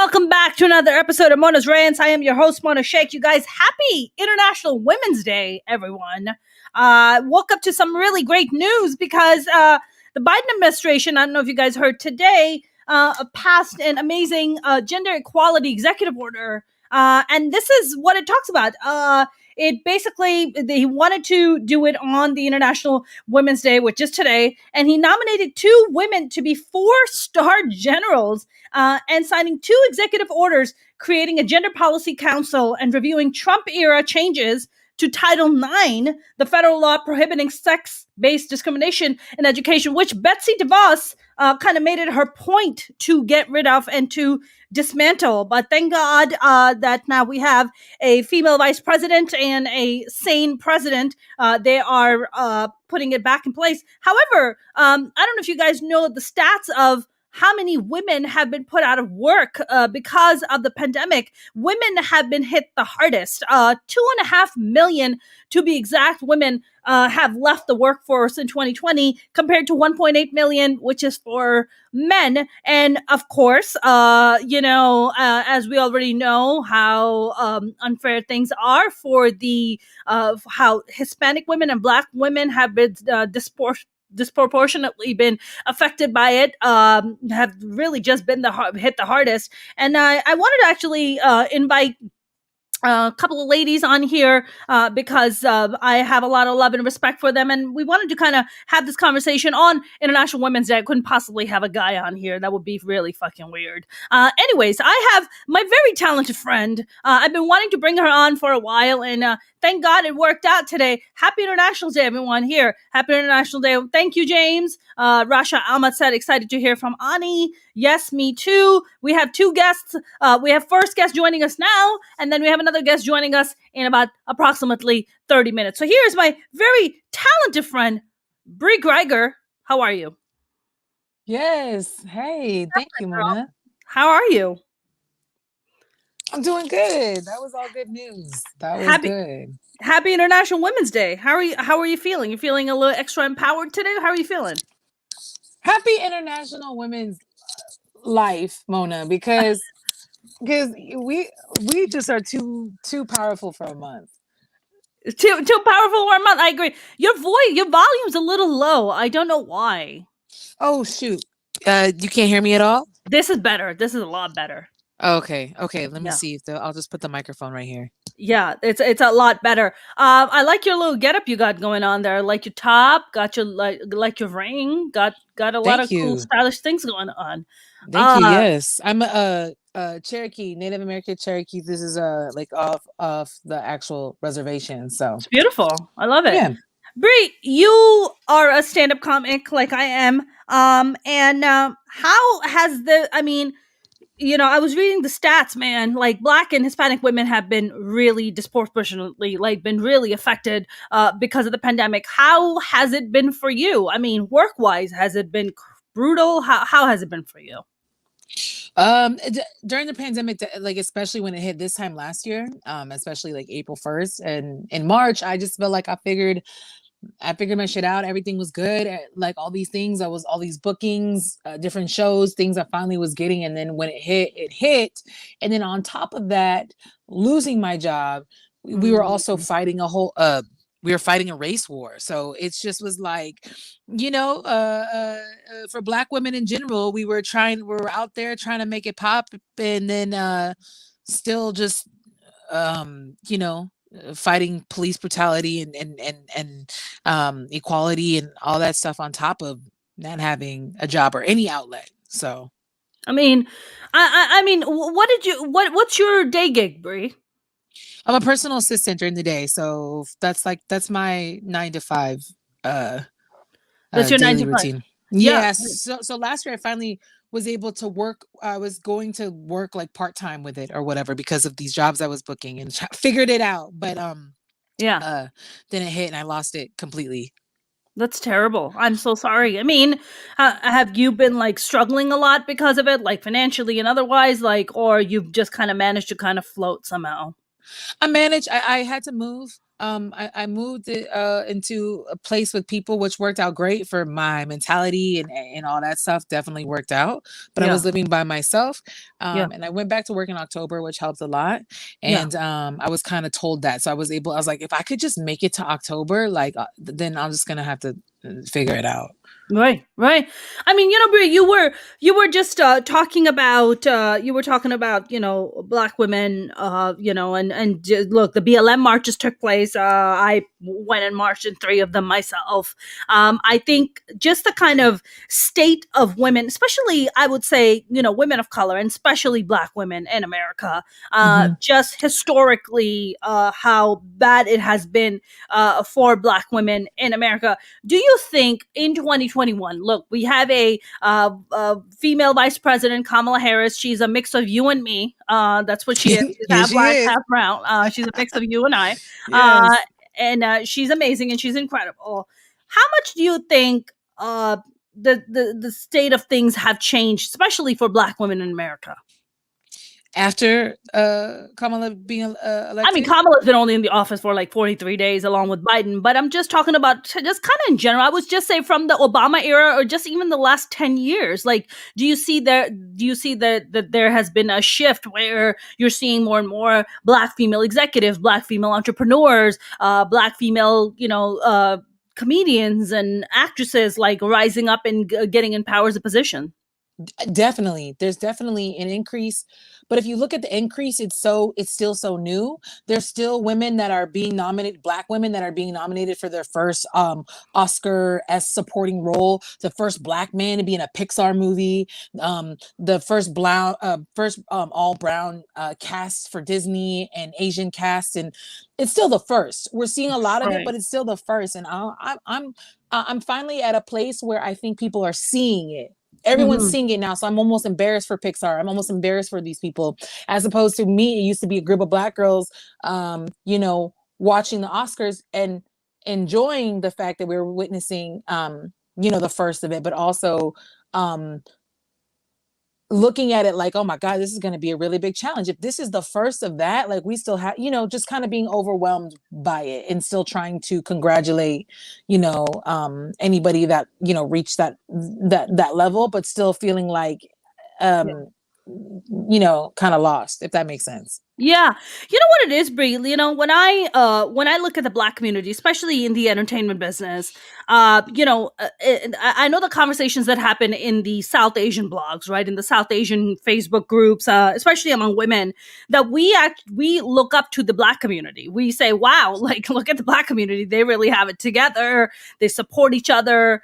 welcome back to another episode of Mona's Rants. I am your host, Mona Shaikh. You guys, happy International Women's Day, everyone. Woke up to some really great news because the Biden administration, I don't know if you guys heard today, passed an amazing gender equality executive order. And this is what it talks about. It basically, he wanted to do it on the International Women's Day, which is today, and he nominated 2 women to be 4-star generals and signing 2 executive orders creating a gender policy council and reviewing Trump-era changes to Title IX, the federal law prohibiting sex-based discrimination in education, which Betsy DeVos kind of made it her point to get rid of and to dismantle. But thank God that now we have a female vice president and a sane president. They are putting it back in place. However, I don't know if you guys know the stats of how many women have been put out of work because of the pandemic. Women have been hit the hardest. 2.5 million, to be exact, women have left the workforce in 2020 compared to 1.8 million, which is for men. And of course, as we already know how unfair things are for the how Hispanic women and Black women have been disproportionately been affected by it, have really just been hit the hardest. And I wanted to actually invite a couple of ladies on here because I have a lot of love and respect for them, and we wanted to kind of have this conversation on International Women's Day. I couldn't possibly have a guy on here. That would be really fucking weird. Anyways, I have my very talented friend. I've been wanting to bring her on for a while, and thank God it worked out today. Happy International Day, everyone here. Happy International Day. Thank you, James. Rasha Ahmad said, excited to hear from Ani. Yes, me too. We have 2 guests. We have first guest joining us now, and then we have another guest joining us in about approximately 30 minutes. So here's my very talented friend, Bri Griger. How are you? Yes. Hey, thank you, Mona. How are you? I'm doing good. That was all good news. That was good. Happy International Women's Day. How are you feeling? You feeling a little extra empowered today? How are you feeling? Happy International Women's Life, Mona, because we just are too powerful for a month. Too powerful for a month. I agree. Your volume's a little low. I don't know why. Oh shoot. You can't hear me at all? This is better. This is a lot better. Okay. Let me see if I'll just put the microphone right here. Yeah, it's a lot better. I like your little getup you got going on there. I like your top, got your like your ring, got a lot of cool stylish things going on. Thank you. Yes, I'm a Cherokee, Native American Cherokee. This is like off the actual reservation, so it's beautiful. I love it. Yeah. Bri, you are a stand-up comic like I am. And how has I was reading the stats, man. Like Black and Hispanic women have been really disproportionately, been really affected because of the pandemic. How has it been for you? I mean, work-wise, has it been brutal? How has it been for you? During the pandemic, like especially when it hit this time last year, especially like April 1st and in March, I just felt like I figured my shit out. Everything was good. Like all these things, all these bookings, different shows, things I finally was getting. And then when it hit. And then on top of that, losing my job, we were also fighting we were fighting a race war. So it just was like, for Black women in general, we were out there trying to make it pop, and then still just, fighting police brutality and equality and all that stuff on top of not having a job or any outlet. So, I mean, what's your day gig, Bri? I'm a personal assistant during the day, so that's my 9 to 5. That's your 9 to 5 routine. Yeah. So last year I finally was able to work. I was going to work like part-time with it or whatever because of these jobs I was booking and figured it out. But then it hit and I lost it completely. That's terrible. I'm so sorry. I mean, have you been like struggling a lot because of it, like financially and otherwise, or you've just kind of managed to kind of float somehow? I managed. I had to move I moved into a place with people, which worked out great for my mentality and all that stuff. Definitely worked out. But I Yeah. was living by myself, Yeah. and I went back to work in October, which helped a lot. Yeah. And I was kind of told that, so I was able. I was like, if I could just make it to October, like, then I'm just gonna have to figure it out. Right, right. I mean, Bri, you were just talking about black women, look, the BLM marches took place. I went and marched in three of them myself. I think just the kind of state of women, especially I would say, women of color, and especially black women in America, Hmm. just historically, how bad it has been for black women in America. Do you think in 2021, look, we have a female vice president, Kamala Harris. She's a mix of you and me. That's what she is. She's Yeah, half she black, is. half brown. She's a mix of you and I. Uh, Yes. and she's amazing and she's incredible. How much do you think the state of things have changed, especially for black women in America? After Kamala being I mean, elected. Kamala's been only in the office for like 43 days along with Biden, but I'm just talking about just kind of in general. I was just say from the Obama era or just even the last 10 years. Like, do you see that there has been a shift where you're seeing more and more black female executives, black female entrepreneurs, black female, comedians and actresses like rising up and getting in powers of position? Definitely. There's definitely an increase. But if you look at the increase, it's still so new. There's still women that are being nominated, black women that are being nominated for their first Oscar as supporting role, the first black man to be in a Pixar movie, the first all brown cast for Disney and Asian cast, and it's still the first. We're seeing a lot of it, Right. but it's still the first. And I'm finally at a place where I think people are seeing it. Everyone's Hmm. seeing it now, so I'm almost embarrassed for Pixar. I'm almost embarrassed for these people, as opposed to me. It used to be a group of black girls, watching the Oscars and enjoying the fact that we were witnessing, the first of it, but also um, looking at it like, oh my God, this is going to be a really big challenge. If this is the first of that, like, we still have, just kind of being overwhelmed by it and still trying to congratulate, anybody that, reached that level, but still feeling like, um, kind of lost, if that makes sense. Yeah, you know what it is, Brie. When I look at the black community, especially in the entertainment business, I know the conversations that happen in the South Asian blogs, right, in the South Asian Facebook groups, especially among women, that we look up to the black community. We say, "Wow, like look at the black community; they really have it together. They support each other.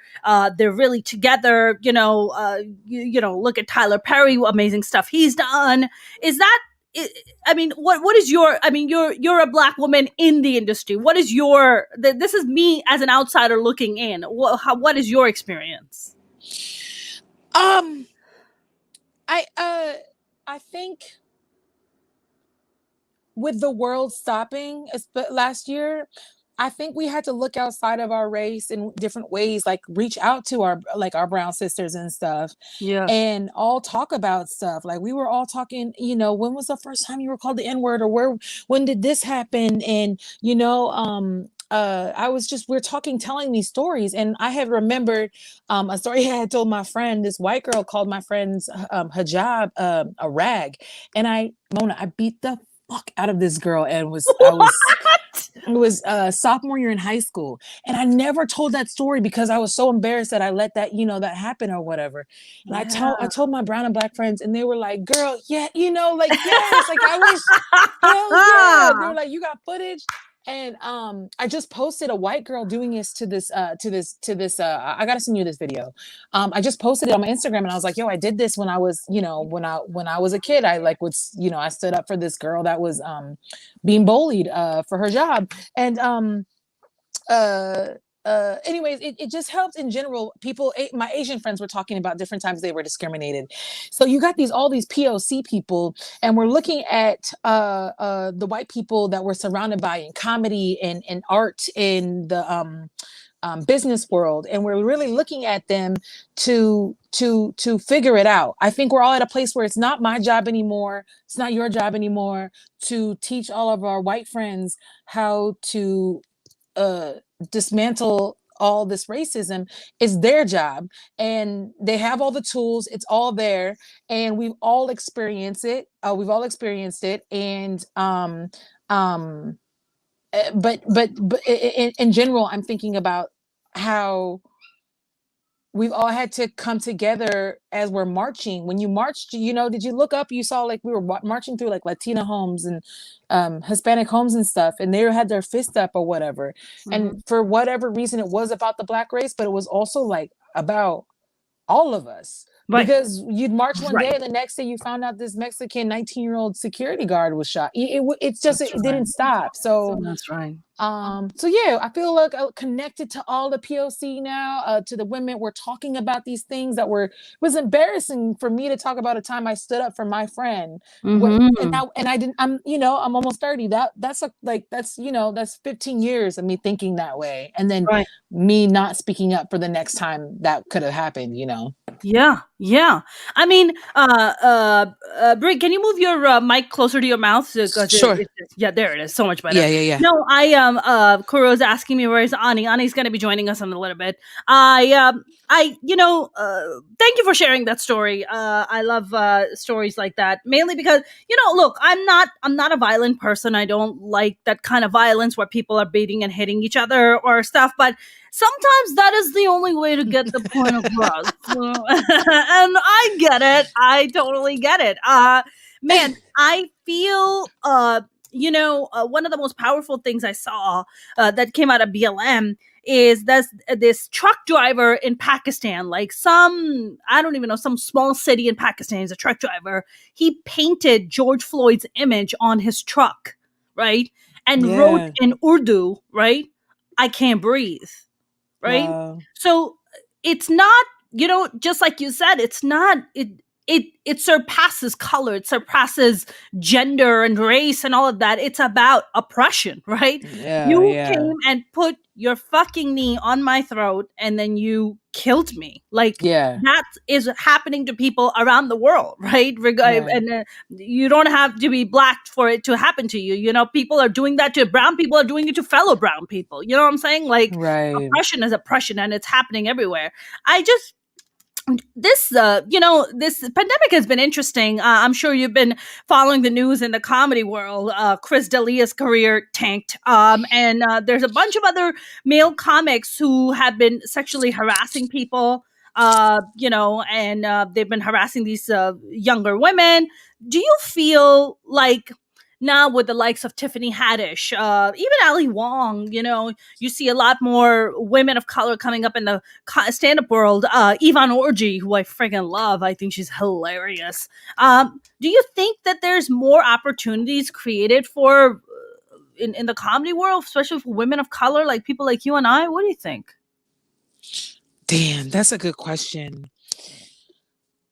They're really together." Look at Tyler Perry, amazing stuff he's done. Is that I mean, what is your? I mean, you're a black woman in the industry. What is your? This is me as an outsider looking in. What is your experience? Um, I I think with the world stopping last year, I think we had to look outside of our race in different ways, like reach out to our brown sisters and stuff, Yeah, and all talk about stuff. Like, we were all talking, when was the first time you were called the N-word, or when did this happen? And we're talking, telling these stories, and I had remembered a story I had told my friend. This white girl called my friend's hijab a rag, and I beat the fuck out of this girl, and what? it was sophomore year in high school, and I never told that story because I was so embarrassed that I let that happen or whatever. And I Yeah. told my brown and black friends, and they were like, "Girl, yeah, like, yes, like, I wish, hell yeah." They were like, "You got footage?" And I just posted a white girl doing this to this I gotta send you this video. I just posted it on my Instagram, and I was like, "Yo, I did this when I was, when I was a kid. I like I stood up for this girl that was being bullied for her job." And uh anyways, it just helped in general. My Asian friends were talking about different times they were discriminated. So you got all these POC people, and we're looking at the white people that we're surrounded by in comedy and art, in the business world, and we're really looking at them to figure it out. I think we're all at a place where it's not my job anymore, it's not your job anymore to teach all of our white friends how to dismantle all this racism. Is their job, and they have all the tools, it's all there, and we've all experienced it, and but in general, I'm thinking about how we've all had to come together as we're marching. When you marched, did you look up, you saw like we were marching through like Latina homes and Hispanic homes and stuff, and they had their fist up or whatever. And for whatever reason, it was about the Black race, but it was also like about all of us. Right. Because you'd march one day and the next day you found out this Mexican 19-year-old security guard was shot. It didn't stop. So that's right. So yeah, I feel like connected to all the POC now, to the women. We're talking about these things that it was embarrassing for me to talk about a time I stood up for my friend. And I didn't, I'm almost 30. That's 15 years of me thinking that way. And then me not speaking up for the next time that could have happened, Yeah. I mean, Bri, can you move your mic closer to your mouth? Sure. There it is. So much better. Yeah. No, Kuro's asking me where's Ani. Ani's going to be joining us in a little bit. Thank you for sharing that story. I love stories like that, mainly because, look, I'm not a violent person. I don't like that kind of violence where people are beating and hitting each other or stuff, but sometimes that is the only way to get the point across. And I get it. I totally get it. Man, I feel, one of the most powerful things I saw that came out of BLM is this truck driver in Pakistan, like some small city in Pakistan. He's a truck driver. He painted George Floyd's image on his truck, right? And wrote in Urdu, right? I can't breathe. Right. Wow. So it's not, just like you said, it's not, it surpasses color, it surpasses gender and race and all of that. It's about oppression, right? You came and put your fucking knee on my throat and then you killed me. Like, that is happening to people around the world, right? And you don't have to be Black for it to happen to you. People are doing that to brown people, are doing it to fellow brown people. You know what I'm saying? Like, oppression is oppression, and it's happening everywhere. This pandemic has been interesting. I'm sure you've been following the news in the comedy world. Chris D'Elia's career tanked. And there's a bunch of other male comics who have been sexually harassing people, and they've been harassing these younger women. Do you feel like now with the likes of Tiffany Haddish, even Ali Wong, you see a lot more women of color coming up in the stand-up world. Yvonne Orji, who I friggin' love. I think she's hilarious. Do you think that there's more opportunities created for in the comedy world, especially for women of color, like people like you and I? What do you think? Damn, that's a good question.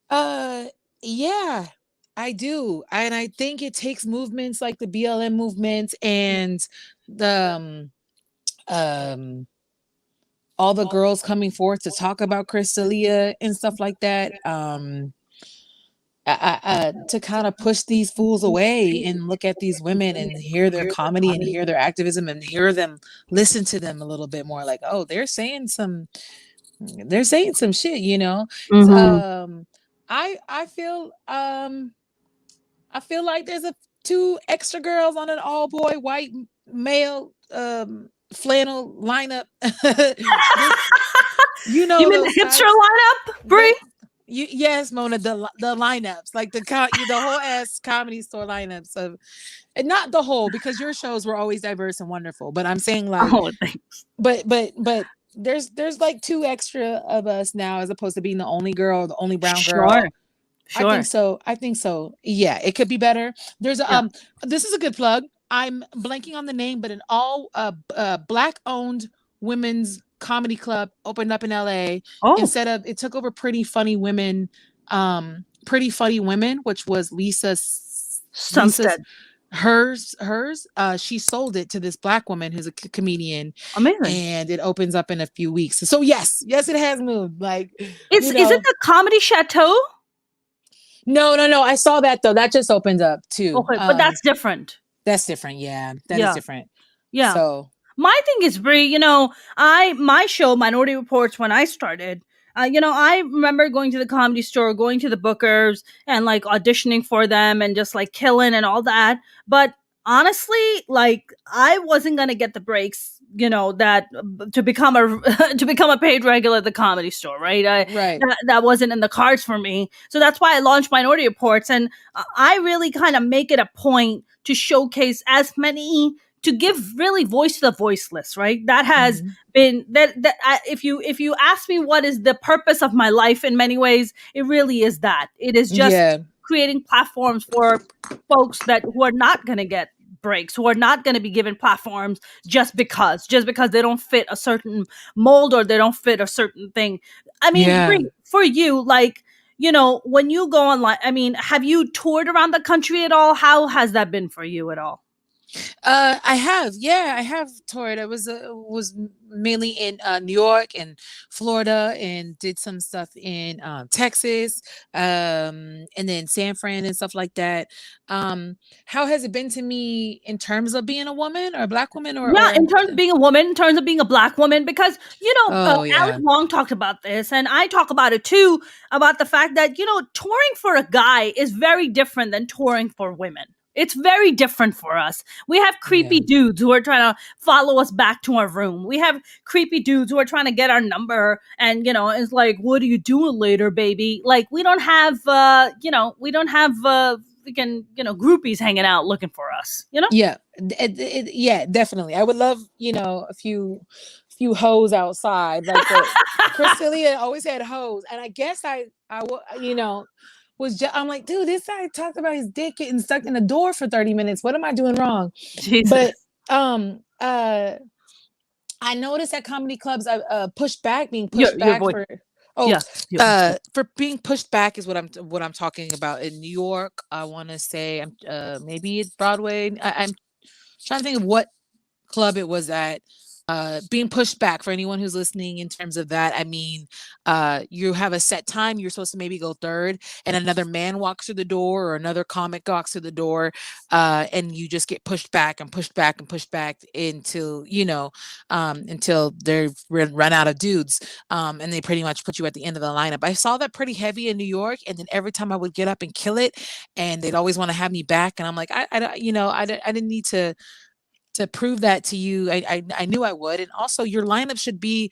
Yeah. I do. And I think it takes movements like the BLM movement and the all the girls coming forth to talk about Chris D'Elia and stuff like that, to kind of push these fools away and look at these women and hear their comedy and hear their activism and listen to them a little bit more. Like, oh, they're saying some shit, I feel like there's two extra girls on an all boy white male flannel lineup. You mean the hipster lineup, Bri? Yes, Mona, the lineups, like the whole ass comedy store lineups of, and not the whole, because your shows were always diverse and wonderful. But I'm saying like, thanks. But there's like two extra of us now, as opposed to being the only girl, the only brown girl. Sure. I think so. Yeah, it could be better. There's this is a good plug. I'm blanking on the name, but an all Black owned women's comedy club opened up in LA. Instead of, it took over Pretty Funny Women, which was Lisa Sunstead. hers, she sold it to this Black woman who's a comedian, Amazing. and it opens up in a few weeks. So yes, it has moved. Like, Is it the Comedy Chateau? no. I saw that though. That just opened up too. Okay, but that's different. That's different. Yeah, that is Yeah, different. yeah. So My thing is, Bri, my show, Minority Reports, when I started, I remember going to the Comedy Store, going to the bookers, and like auditioning for them, and just like killing and all that. But honestly, like I wasn't gonna get the breaks, that to become a to become a paid regular at the Comedy Store, right? right. That wasn't in the cards for me. So that's why I launched Minority Reports, and I really kind of make it a point to showcase as many, to give really voice to the voiceless, right? That has Mhm. been if you ask me what is the purpose of my life, in many ways it really is that. It is just Yeah. creating platforms for folks that who are not going to get breaks, who are not going to be given platforms just because they don't fit a certain mold, or they don't fit a certain thing. I mean, Yeah. Bri, for you, like, when you go online, I mean, have you toured around the country at all? How has that been for you at all? I have, yeah, I have toured. I was mainly in New York and Florida, and did some stuff in Texas, and then San Fran and stuff like that. How has it been to me in terms of being a woman or a Black woman, Yeah, in terms of being a woman, in terms of being a Black woman, because oh Alex yeah, Long talked about this, and I talk about it too, about the fact that touring for a guy is very different than touring for women. It's very different for us. We have yeah, creepy dudes who are trying to follow us back to our room. We have creepy dudes who are trying to get our number, and it's like, "What are you doing later, baby?" Like we don't have freaking groupies hanging out looking for us. yeah, yeah, definitely. I would love, a few hoes outside, like the Chris D'Elia always had hoes, and I guess was just, I'm like, dude, this guy talked about his dick getting stuck in the door for 30 minutes. What am I doing wrong? But Jesus. I noticed at comedy clubs, being Your pushed back voice. for oh Yes. Your voice. for being pushed back is what I'm talking about in New York. I want to say I'm maybe it's Broadway. I'm trying to think of what club it was at. Being pushed back, for anyone who's listening, in terms of that, I mean, you have a set time, you're supposed to maybe go third, and another man walks through the door, or another comic walks through the door, and you just get pushed back and pushed back and pushed back until they're run out of dudes, and they pretty much put you at the end of the lineup. I saw that pretty heavy in New York, and then every time I would get up and kill it, and they'd always want to have me back, and I'm like, I didn't need to prove that to you. I knew I would. And also, your lineup should be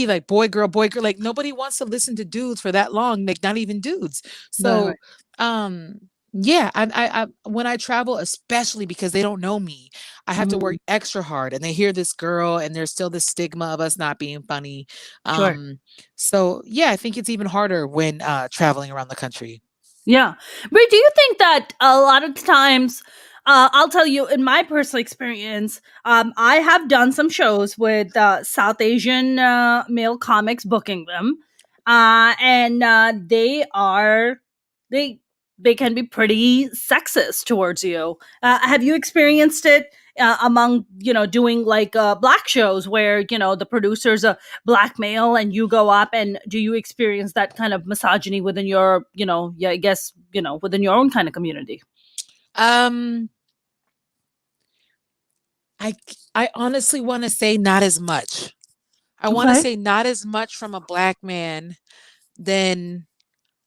like boy, girl, boy, girl. Like, nobody wants to listen to dudes for that long, like not even dudes. Right, right. So, um, yeah, I when I travel, especially because they don't know me, I have to work Mhm. extra hard, and they hear this girl, and there's still this stigma of us not being funny. Sure. So yeah, I think it's even harder when traveling around the country. Yeah. Brie, do you think that a lot of times, I'll tell you, in my personal experience, I have done some shows with South Asian male comics, booking them, and they they can be pretty sexist towards you. Have you experienced it among doing like black shows where the producer's a black male and you go up, and do you experience that kind of misogyny within your yeah, I guess within your own kind of community? Um, I I honestly want to say not as much. I want to Okay. say not as much from a Black man than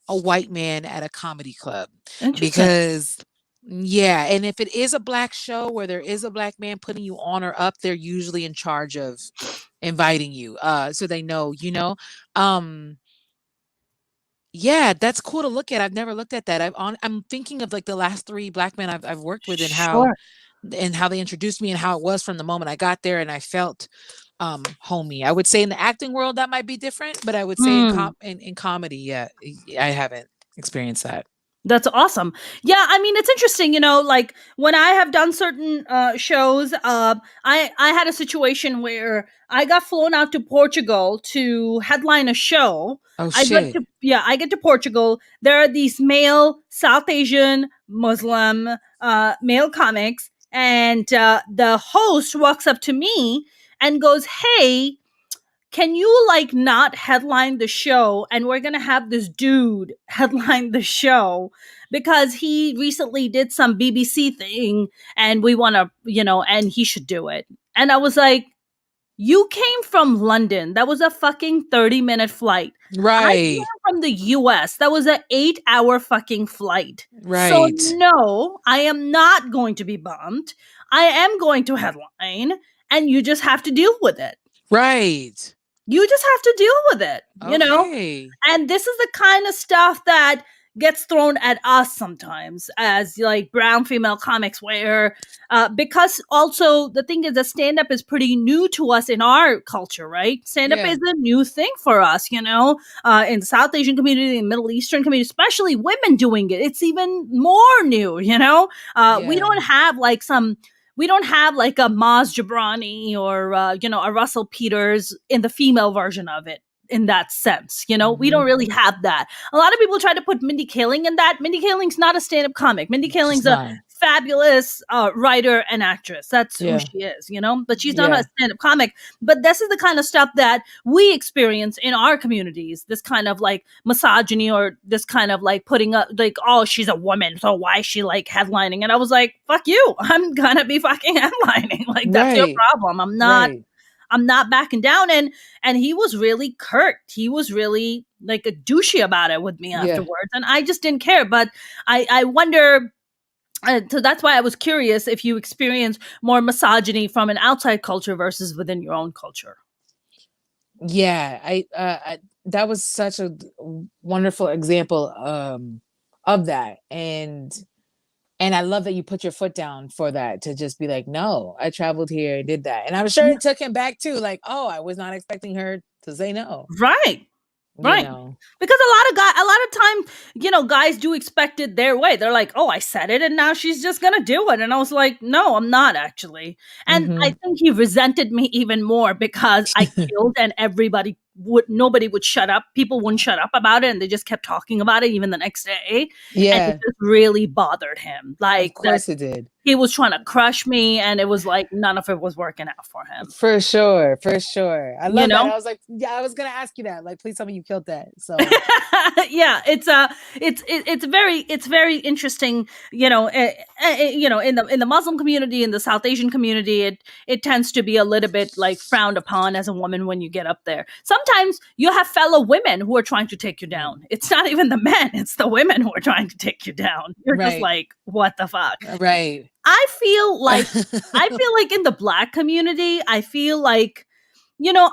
a white man at a comedy club, Interesting. because yeah, and if it is a Black show where there is a Black man putting you on or up, they're usually in charge of inviting you, so they know, um yeah, that's cool to look at. I've never looked at that. I'm thinking of like the last three Black men I've worked with, Sure. and how they introduced me, and how it was from the moment I got there, and I felt homey. I would say in the acting world that might be different, but I would say Hmm. in comedy, yeah, I haven't experienced that. That's awesome. Yeah, I mean it's interesting, like when I have done certain shows, I had a situation where I got flown out to Portugal to headline a show. Oh I get shit. to yeah, I get to Portugal. There are these male South Asian Muslim male comics, and the host walks up to me and goes, "Hey, can you like not headline the show, and we're gonna have this dude headline the show because he recently did some BBC thing, and we want to, and he should do it." And I was like, you came from London. That was a fucking 30-minute flight. I Right. came from the US. That was an 8-hour fucking flight. So Right. no, I am not going to be bummed. I am going to headline, and you just have to deal with it. Right. You just have to deal with it. Okay. And this is the kind of stuff that gets thrown at us sometimes as like brown female comics, where because also the thing is that stand-up is pretty new to us in our culture, right? Stand-up Yeah. is a new thing for us, in the South Asian community, in Middle Eastern community, especially women doing it, it's even more new. We Yeah. don't have like a Maz Jobrani or a Russell Peters in the female version of it in that sense. We don't Mhm. really have that. A lot of people try to put Mindy Kaling in that. Mindy Kaling's not a stand-up comic. Mindy She's Kaling's a not. fabulous writer and actress. That's who Yeah. she is. But she's not a Yeah. stand-up comic. But this is the kind of stuff that we experience in our communities. This kind of like misogyny, or this kind of like putting up like, oh, she's a woman, so why is she like headlining? And I was like, fuck you. I'm gonna be fucking headlining. Like that's your Right. problem. Right. I'm not backing down. And he was really curt. He was really like a douchey about it with me Yeah. afterwards. And I just didn't care. But I wonder, so that's why I was curious if you experience more misogyny from an outside culture versus within your own culture. Yeah. That was such a wonderful example of that. And I love that you put your foot down for that, to just be like, no, I traveled here and did that. And I'm sure Yeah. it took him back too. Like, oh, I was not expecting her to say no, Right. you Right. know? Because a lot of time, guys do expect it their way. They're like, "Oh, I said it, and now she's just gonna do it." And I was like, "No, I'm not actually." And I Hmm. think he resented me even more because I killed, and nobody would shut up. People wouldn't shut up about it, and they just kept talking about it even the next day. And it Yeah, just really bothered him, of like that course it did. he was trying to crush me, and it was like none of it was working out for him. For sure, for sure. I You love that. know? I was like, yeah, I was gonna ask you that. Like, please tell me you killed that. So Yeah, it's very interesting. In the Muslim community, in the South Asian community, it tends to be a little bit like frowned upon as a woman when you get up there. Sometimes you have fellow women who are trying to take you down. It's not even the men; it's the women who are trying to take you down. You're just right, like, what the fuck? right. I feel like in the Black community, I feel like,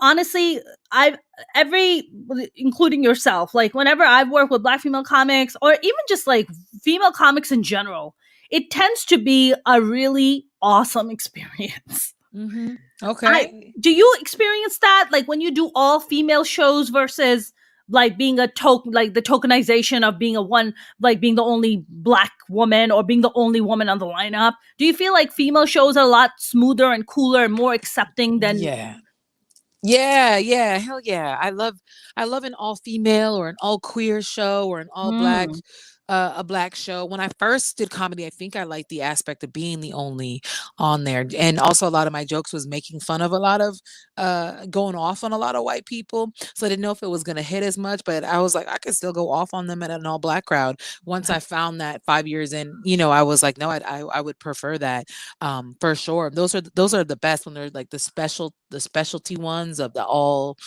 honestly, I've every including yourself, like whenever I've worked with Black female comics, or even just like female comics in general, it tends to be a really awesome experience. Hmm. I Okay. Do you experience that, like when you do all female shows versus like being like the tokenization of being being the only Black woman, or being the only woman on the lineup? Do you feel like female shows are a lot smoother and cooler and more accepting than? Yeah. Yeah, yeah, hell yeah. I love an all female or an all queer show or an all black Mm, a black show. When I first did comedy, I think I liked the aspect of being the only on there. And also a lot of my jokes was making fun of a lot of going off on a lot of white people. So I didn't know if it was gonna hit as much, but I was like, I could still go off on them at an all black crowd. Once I found that 5 years in, I was like, no, I would prefer that. For sure. Those are the best when they're like the specialty ones of the all,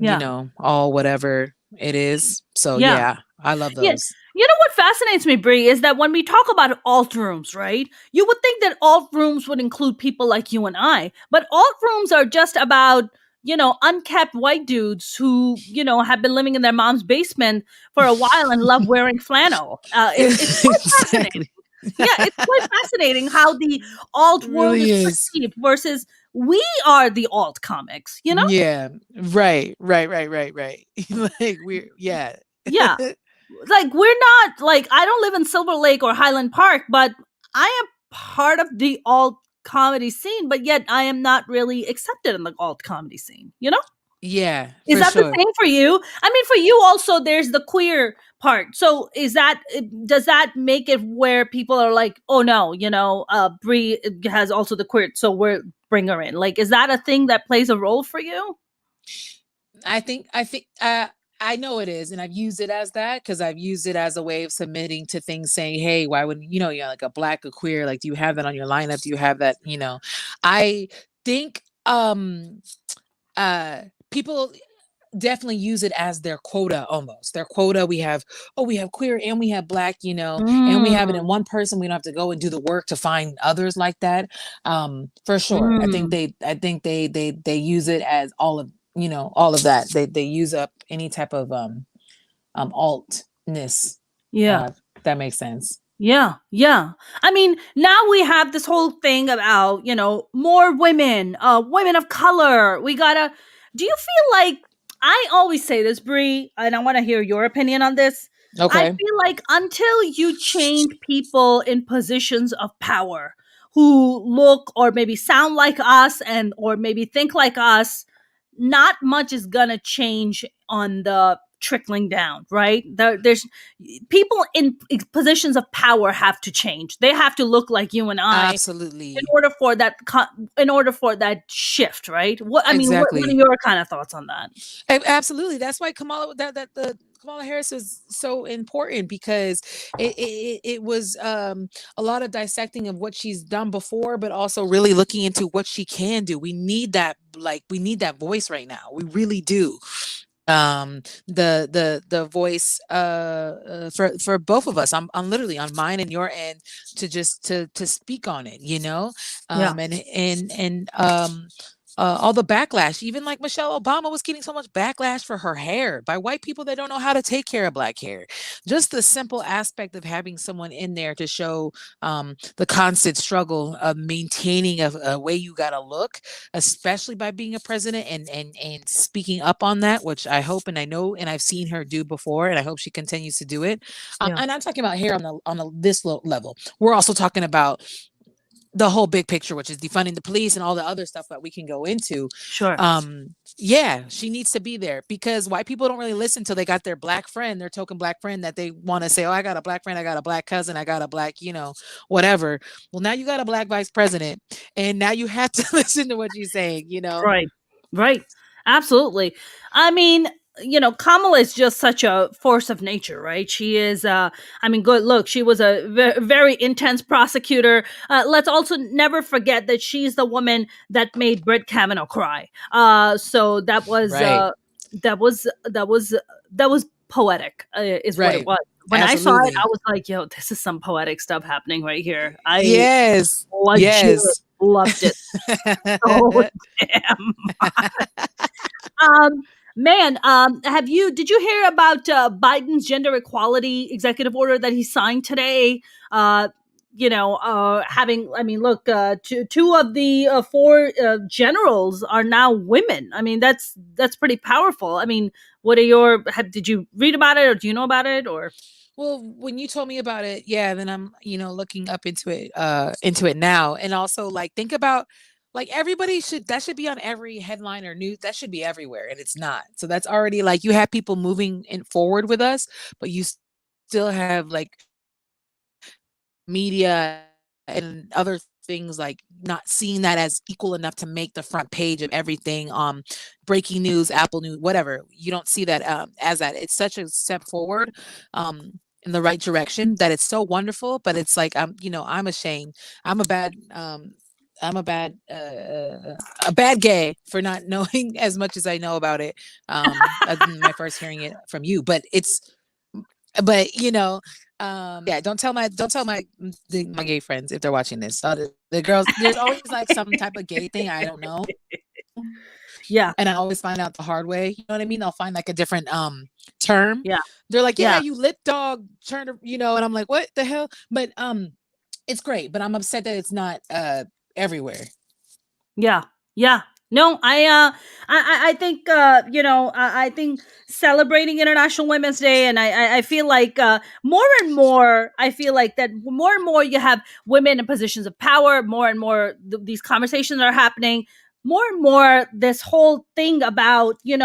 yeah, all whatever it is. So yeah. yeah, I love Yeah. those. You know what fascinates me, Brie, is that when we talk about alt rooms, right? You would think that alt rooms would include people like you and I, but alt rooms are just about, unkept white dudes who, have been living in their mom's basement for a while and love wearing flannel. It's quite fascinating. Exactly. Yeah, it's quite fascinating how the alt It world really is is. perceived versus we are the alt comics. Yeah. Right. Right. Right. Right. Right. Like we're yeah. Yeah. like we're not like I don't live in Silver Lake or Highland Park, but I am part of the alt comedy scene, but yet I am not really accepted in the alt comedy scene, you know? Yeah, Is for that the sure. same for you? I mean, for you also, there's the queer part. So, does that make it where people are like, oh no, Bri has also the queer, so we're bring her in. Like, is that a thing that plays a role for you? I think I know it is, and I've used it as that because I've used it as a way of submitting to things, saying, "Hey, why wouldn't you're like a black, a queer? Like, do you have that on your lineup? Do you have that? I think uh people definitely use it as their quota, almost their quota. We have queer and we have black, and we have it in Mm, one person. We don't have to go and do the work to find others like that. For sure. mm, I think they use it as all of that. They use up any type of altness. yeah. That makes sense. Yeah, yeah. I mean, now we have this whole thing about, more women, women of color. We gotta. Do you feel like I always say this, Brie, and I want to hear your opinion on this. I Okay. feel like until you change people in positions of power who look or maybe sound like us and or maybe think like us, not much is gonna change on the trickling down, right? There's people in positions of power have to change. They have to look like you and I in Absolutely. order for that in order for that shift, right? What are Exactly. your kind of thoughts on that? Absolutely. That's why the Kamala Harris is so important, because it was a lot of dissecting of what she's done before, but also really looking into what she can do. We need that voice right now. We really do. The voice for both of us. I'm literally on mine and your end, to just to speak on it, Yeah, and all the backlash. Even like Michelle Obama was getting so much backlash for her hair by white people that don't know how to take care of black hair. Just the simple aspect of having someone in there to show the constant struggle of maintaining a way you gotta look, especially by being a president, and speaking up on that, which I hope and I know and I've seen her do before, and I hope she continues to do it. yeah, And I'm talking about hair this level. We're also talking about the whole big picture, which is defunding the police and all the other stuff that we can go into. sure. Yeah, she needs to be there, because white people don't really listen till they got their black friend, their token black friend, that they want to say, oh, I got a black friend, I got a black cousin, I got a black, whatever. Well, now you got a black vice president, and now you have to listen to what she's saying. Right. Right. Absolutely. I mean, Kamala is just such a force of nature, right? She is I mean, good look, she was a very intense prosecutor. Let's also never forget that she's the woman that made Brett Kavanaugh cry. So Right. that was poetic, is what it Right. was. When I saw it, I Absolutely. was like, yo, this is some poetic stuff happening right here. I Yes. legit Yes. loved it so damn. Um, Man, did you hear about Biden's gender equality executive order that he signed today? Having, I mean, look, two of the four generals are now women. I mean, that's pretty powerful. I mean, did you read about it, or do you know about it, or? Well, when you told me about it, yeah, then I'm, looking up into it now. And also, like, think about, like, everybody should be on every headline or news. That should be everywhere, and it's not. So that's already, like, you have people moving in forward with us, but you still have, like, media and other things, like, not seeing that as equal enough to make the front page of everything. Breaking news, Apple News, whatever. You don't see that as that. It's such a step forward in the right direction, that it's so wonderful. But it's like, I'm ashamed. I'm a bad I'm a bad gay for not knowing as much as I know about it. Other than my first hearing it from you, but yeah, don't tell my gay friends if they're watching this. The girls, there's always like some type of gay thing I don't know, Yeah, and I always find out the hard way. You know what I mean? They'll find like a different term. yeah, They're like, yeah, yeah, you lip dog turned, and I'm like, what the hell? But it's great, but I'm upset that it's not everywhere. yeah, yeah. No, I think I think celebrating International Women's Day, and I feel like more and more, I feel like that more and more you have women in positions of power, more and more these conversations are happening. More and more, this whole thing about women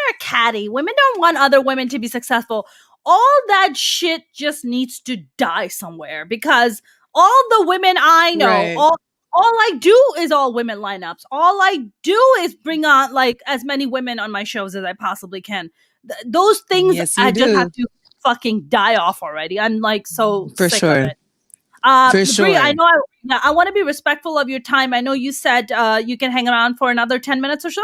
are catty, women don't want other women to be successful. All that shit just needs to die somewhere because all the women I know, Right. all I do is all women lineups. All I do is bring on like as many women on my shows as I possibly can. Those things Yes, I you just have do. to fucking die off already. I'm like so For sick of sure. it. For Bri, I sure. know I want to be respectful of your time. I know you said you can hang around for another 10 minutes or so.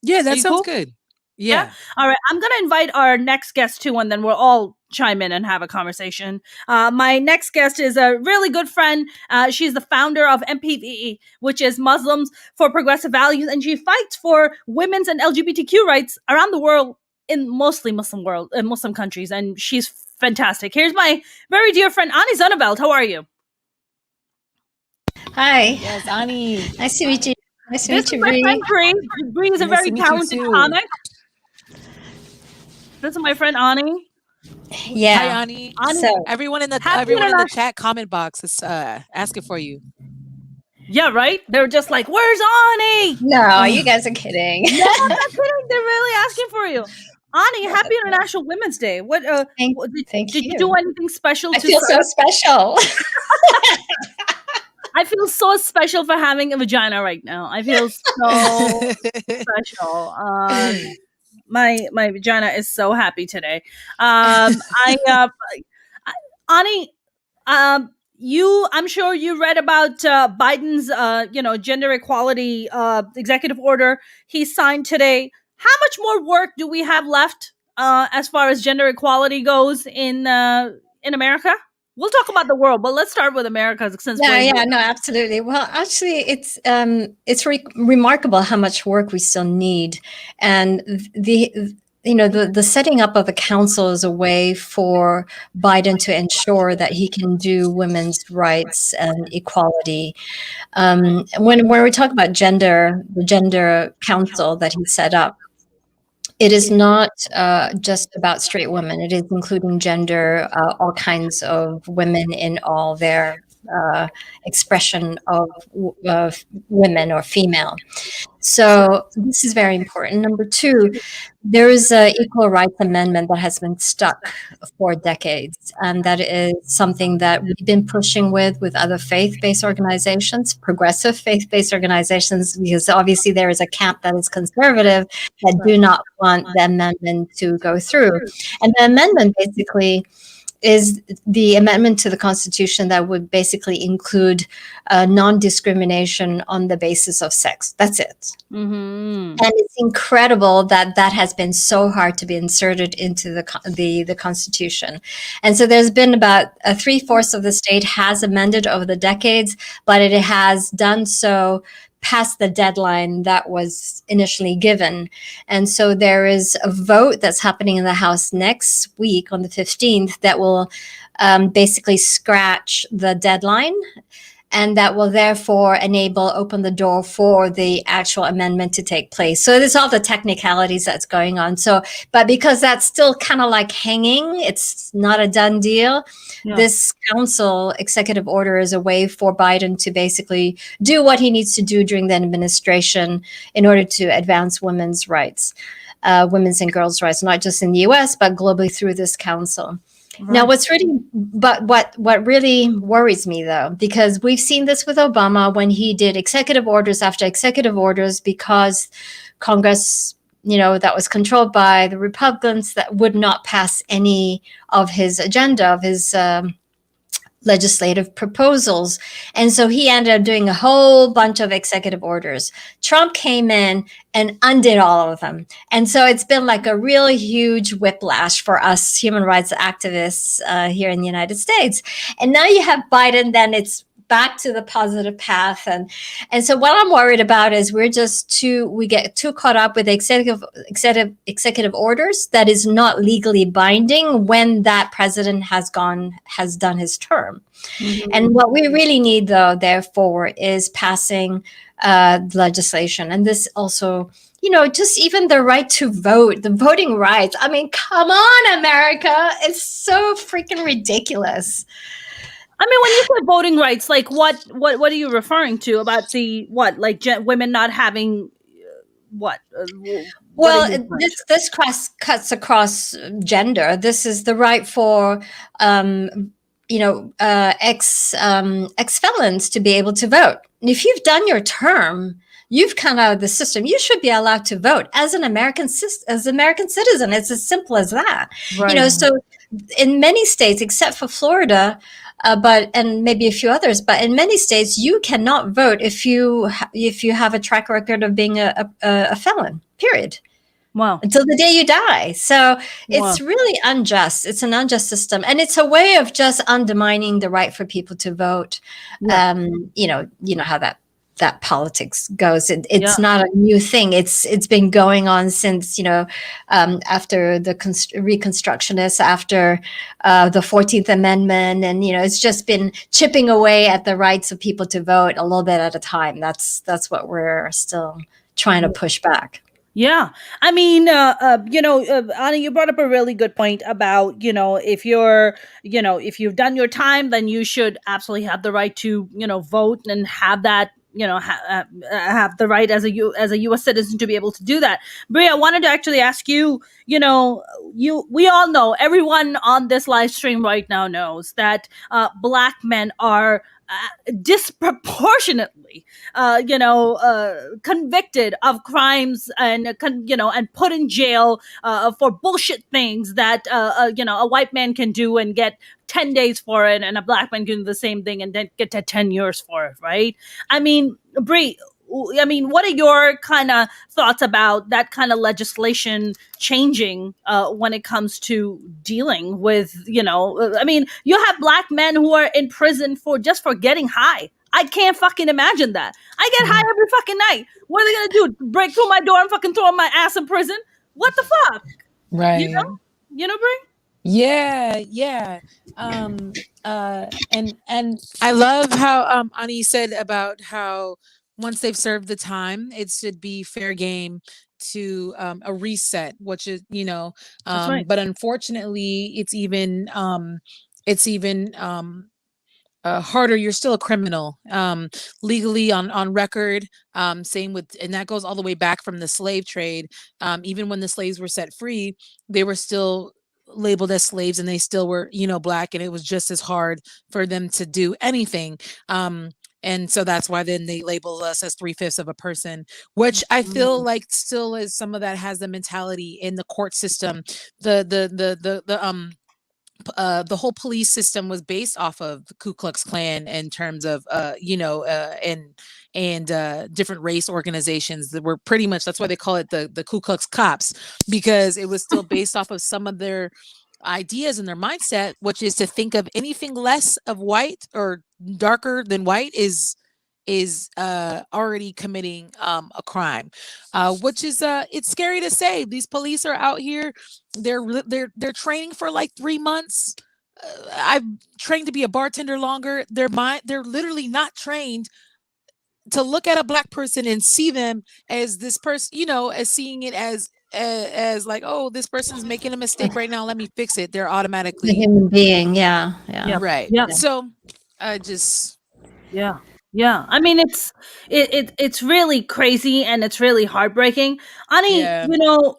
Yeah, Are that you sounds cool? good. Yeah. Yeah. All right. I'm going to invite our next guest too, and then we'll all chime in and have a conversation. My next guest is a really good friend. She's the founder of MPVE, which is Muslims for Progressive Values, and she fights for women's and LGBTQ rights around the world in mostly Muslim countries, and she's fantastic. Here's my very dear friend Ani Zonneveld. How are you? Hi, Yes, Ani. nice to meet you. Nice to This meet is you, my Bri. friend Bri. Bri is a Nice very to meet you talented too. comic. This is my friend Ani. Hi, Yeah. Ani. Ani, So, happy Everyone in the international. chat comment box is asking for you. Yeah, right? They're just like, "Where's Ani?" no, you Ugh. guys are kidding. No, I'm not kidding. They're really asking for you. Ani, That's happy okay. International Women's Day. Thank, Did thank you do you. anything special I to feel so special. I feel so special for having a vagina right now. I feel so special. My vagina is so happy today. I Ani, I'm sure you read about Biden's gender equality executive order he signed today. How much more work do we have left as far as gender equality goes in America? We'll talk about the world, but let's start with America since Yeah, yeah, no, absolutely. Well, actually, it's remarkable how much work we still need, and the setting up of a council is a way for Biden to ensure that he can do women's rights and equality. When we talk about the gender council that he set up, it is not just about straight women. It is including gender, all kinds of women in all their expression of women or female. So this is very important. Number two, there is a equal rights amendment that has been stuck for decades, and that is something that we've been pushing with other faith-based organizations, progressive faith-based organizations, because obviously there is a camp that is conservative that do not want the amendment to go through. And the amendment basically is the amendment to the Constitution that would basically include non-discrimination on the basis of sex. That's it. Mm-hmm. And it's incredible that that has been so hard to be inserted into the Constitution. And so there's been about 3/4 of the state has amended over the decades, but it has done so past the deadline that was initially given. And so there is a vote that's happening in the House next week on the 15th that will basically scratch the deadline, and that will therefore open the door for the actual amendment to take place. So there's all the technicalities that's going on. So, but because that's still kind of like hanging, it's not a done deal. Yeah. This council executive order is a way for Biden to basically do what he needs to do during the administration in order to advance women's rights, women's and girls' rights, not just in the US, but globally through this council. Right. Now, what really worries me, though, because we've seen this with Obama when he did executive orders after executive orders because Congress, that was controlled by the Republicans, that would not pass any of his agenda, of his legislative proposals. And so he ended up doing a whole bunch of executive orders. Trump came in and undid all of them. And so it's been like a really huge whiplash for us human rights activists here in the United States. And now you have Biden, then it's back to the positive path. And so what I'm worried about is we get too caught up with executive orders that is not legally binding when that president has done his term. Mm-hmm. And what we really need, though, therefore, is passing legislation. And this also, just even the right to vote, the voting rights. I mean, come on, America. It's so freaking ridiculous. I mean, when you say voting rights, like what are you referring to about the women not having what? Well, this cuts across gender. This is the right for ex felons to be able to vote. If you've done your term, you've come out of the system, you should be allowed to vote as an American citizen. It's as simple as that. Right. So in many states, except for Florida, and maybe a few others, but in many states, you cannot vote if you have a track record of being a felon. Period. Wow. Until the day you die. So it's really unjust. It's an unjust system. And it's a way of just undermining the right for people to vote. Yeah. You know how that politics goes. It's not a new thing. It's been going on since, after the Reconstructionists, after the 14th Amendment. And, it's just been chipping away at the rights of people to vote a little bit at a time. That's what we're still trying to push back. Yeah. I mean, Ani, you brought up a really good point about, if you've done your time, then you should absolutely have the right to, vote and have that, have the right as a U.S. citizen to be able to do that. Bri, I wanted to actually ask you, we all know, everyone on this live stream right now knows that Black men are disproportionately, convicted of crimes and put in jail for bullshit things that a white man can do and get 10 days for it, and a Black man can do the same thing and then get to 10 years for it, right? I mean, Bri, what are your kind of thoughts about that kind of legislation changing when it comes to dealing with, you have Black men who are in prison for getting high. I can't fucking imagine that. I get high every fucking night. What are they going to do? Break through my door and fucking throw my ass in prison? What the fuck? Right. You know, Bri? Yeah. And I love how Ani said about how once they've served the time, it should be fair game to a reset, which is, That's right. But unfortunately it's even harder. You're still a criminal legally on record. Same with, and that goes all the way back from the slave trade. Even when the slaves were set free, they were still labeled as slaves, and they still were, Black, and it was just as hard for them to do anything. And so that's why then they label us as 3/5 of a person, which I feel like still is some of that has the mentality in the court system. The whole police system was based off of the Ku Klux Klan in terms of and different race organizations that were pretty much, that's why they call it the Ku Klux Cops, because it was still based off of some of their ideas and their mindset, which is to think of anything less of white or darker than white is already committing a crime, which is it's scary to say. These police are out here, they're training for like 3 months. I've trained to be a bartender longer. They're literally not trained to look at a Black person and see them as this person, as seeing it as like, oh, this person's making a mistake right now, let me fix it. They're automatically a human being. Yeah. Right. Yeah. So I just Yeah. I mean, it's really crazy and it's really heartbreaking. Ani, Yeah.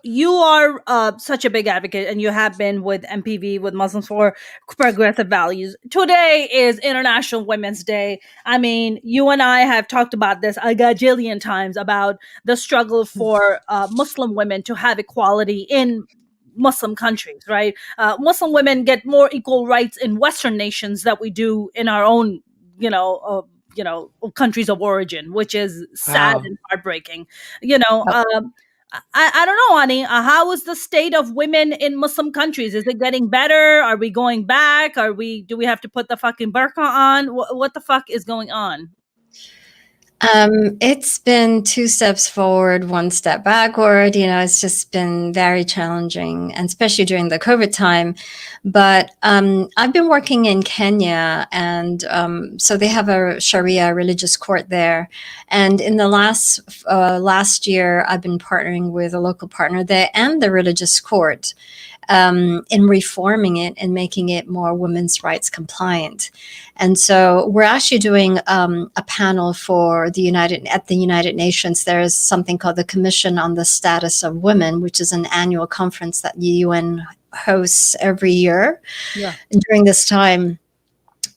you are such a big advocate, and you have been with MPV, with Muslims for Progressive Values. Today is International Women's Day. I mean, you and I have talked about this a gajillion times about the struggle for Muslim women to have equality in Muslim countries, right? Muslim women get more equal rights in Western nations that we do in our own, countries of origin, which is sad and heartbreaking. I don't know, Ani, how is the state of women in Muslim countries? Is it getting better? Are we going back? Do we have to put the fucking burqa on? What the fuck is going on? It's been two steps forward, one step backward. It's just been very challenging, and especially during the COVID time. But I've been working in Kenya, and so they have a Sharia religious court there. And in the last year, I've been partnering with a local partner there and the religious court in reforming it and making it more women's rights compliant. And so we're actually doing a panel for at the United Nations. There's something called the Commission on the Status of Women, which is an annual conference that the UN hosts every year during this time.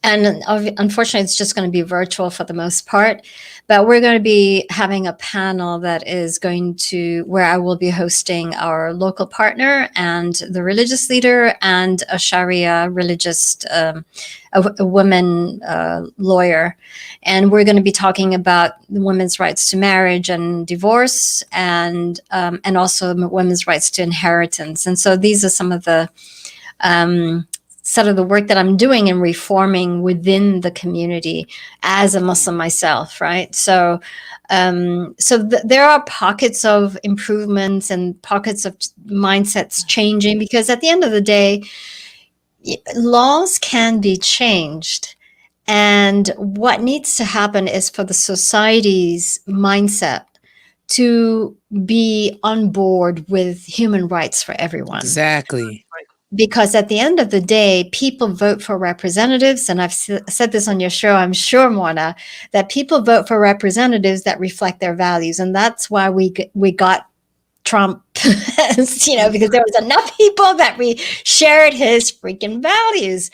And unfortunately, it's just going to be virtual for the most part. But we're going to be having a panel that is where I will be hosting our local partner and the religious leader and a Sharia religious, a woman lawyer. And we're going to be talking about women's rights to marriage and divorce, and also women's rights to inheritance. And so these are some of the sort of the work that I'm doing in reforming within the community as a Muslim myself, right? So, there are pockets of improvements and pockets of mindsets changing, because at the end of the day, laws can be changed. And what needs to happen is for the society's mindset to be on board with human rights for everyone. Exactly. Because at the end of the day, people vote for representatives, and I've said this on your show, I'm sure, Mona, that people vote for representatives that reflect their values. And that's why we got Trump, because there was enough people that we shared his freaking values,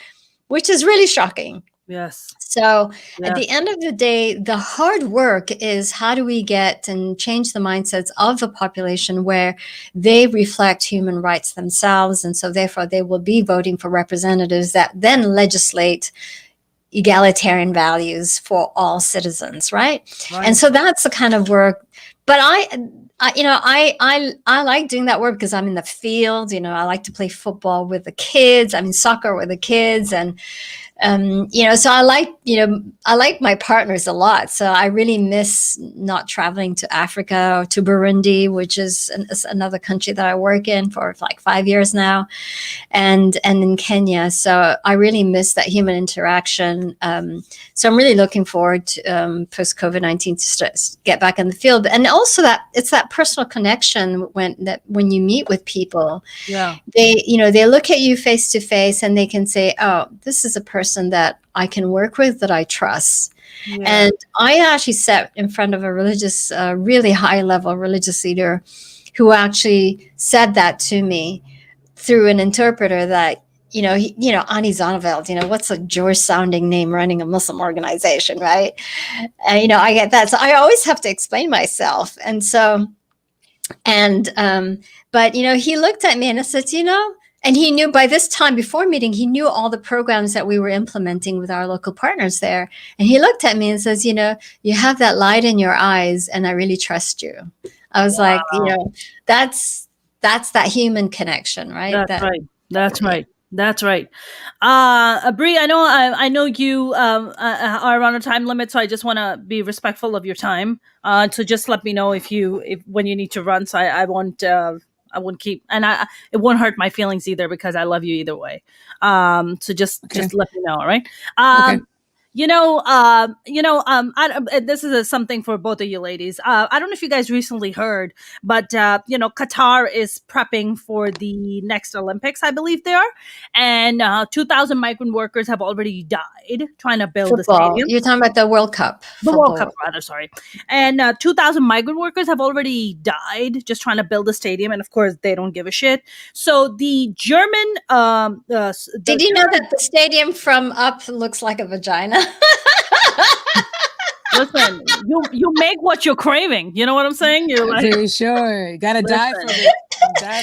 which is really shocking. Yes. So at the end of the day, the hard work is how do we get and change the mindsets of the population where they reflect human rights themselves. And so therefore they will be voting for representatives that then legislate egalitarian values for all citizens, right? And so that's the kind of work. But I like doing that work because I'm in the field. I like to play football with the kids. I mean, soccer with the kids, and so I like my partners a lot. So I really miss not traveling to Africa or to Burundi, which is another country that I work in for like 5 years now, and in Kenya. So I really miss that human interaction. So I'm really looking forward to post COVID-19 to get back in the field, and also that it's that personal connection when you meet with people. Yeah, they look at you face to face and they can say, "Oh, this is a person that I can work with, that I trust." Yeah. And I actually sat in front of a religious, really high level religious leader who actually said that to me through an interpreter that, Ani Zonneveld, what's a Jewish sounding name running a Muslim organization, right? And, I get that. So I always have to explain myself. And so, but, he looked at me and I said, and he knew by this time before meeting, he knew all the programs that we were implementing with our local partners there. And he looked at me and says, you have that light in your eyes and I really trust you. I was like, that's that human connection, right? That's right. Bri, I know you are on a time limit, so I just want to be respectful of your time. So just let me know if when you need to run. So I won't keep, and it won't hurt my feelings either because I love you either way. So just let me know, all right? Okay. This is something for both of you ladies. I don't know if you guys recently heard, but Qatar is prepping for the next Olympics, I believe they are, and 2,000 migrant workers have already died trying to build football. the stadium. You're talking about the World Cup. World Cup, rather, sorry. And 2,000 migrant workers have already died just trying to build a stadium, and of course they don't give a shit. So the German, did you know that the stadium from up looks like a vagina? Listen, you make what you're craving. You know what I'm saying? You're like, for sure. You gotta die for it.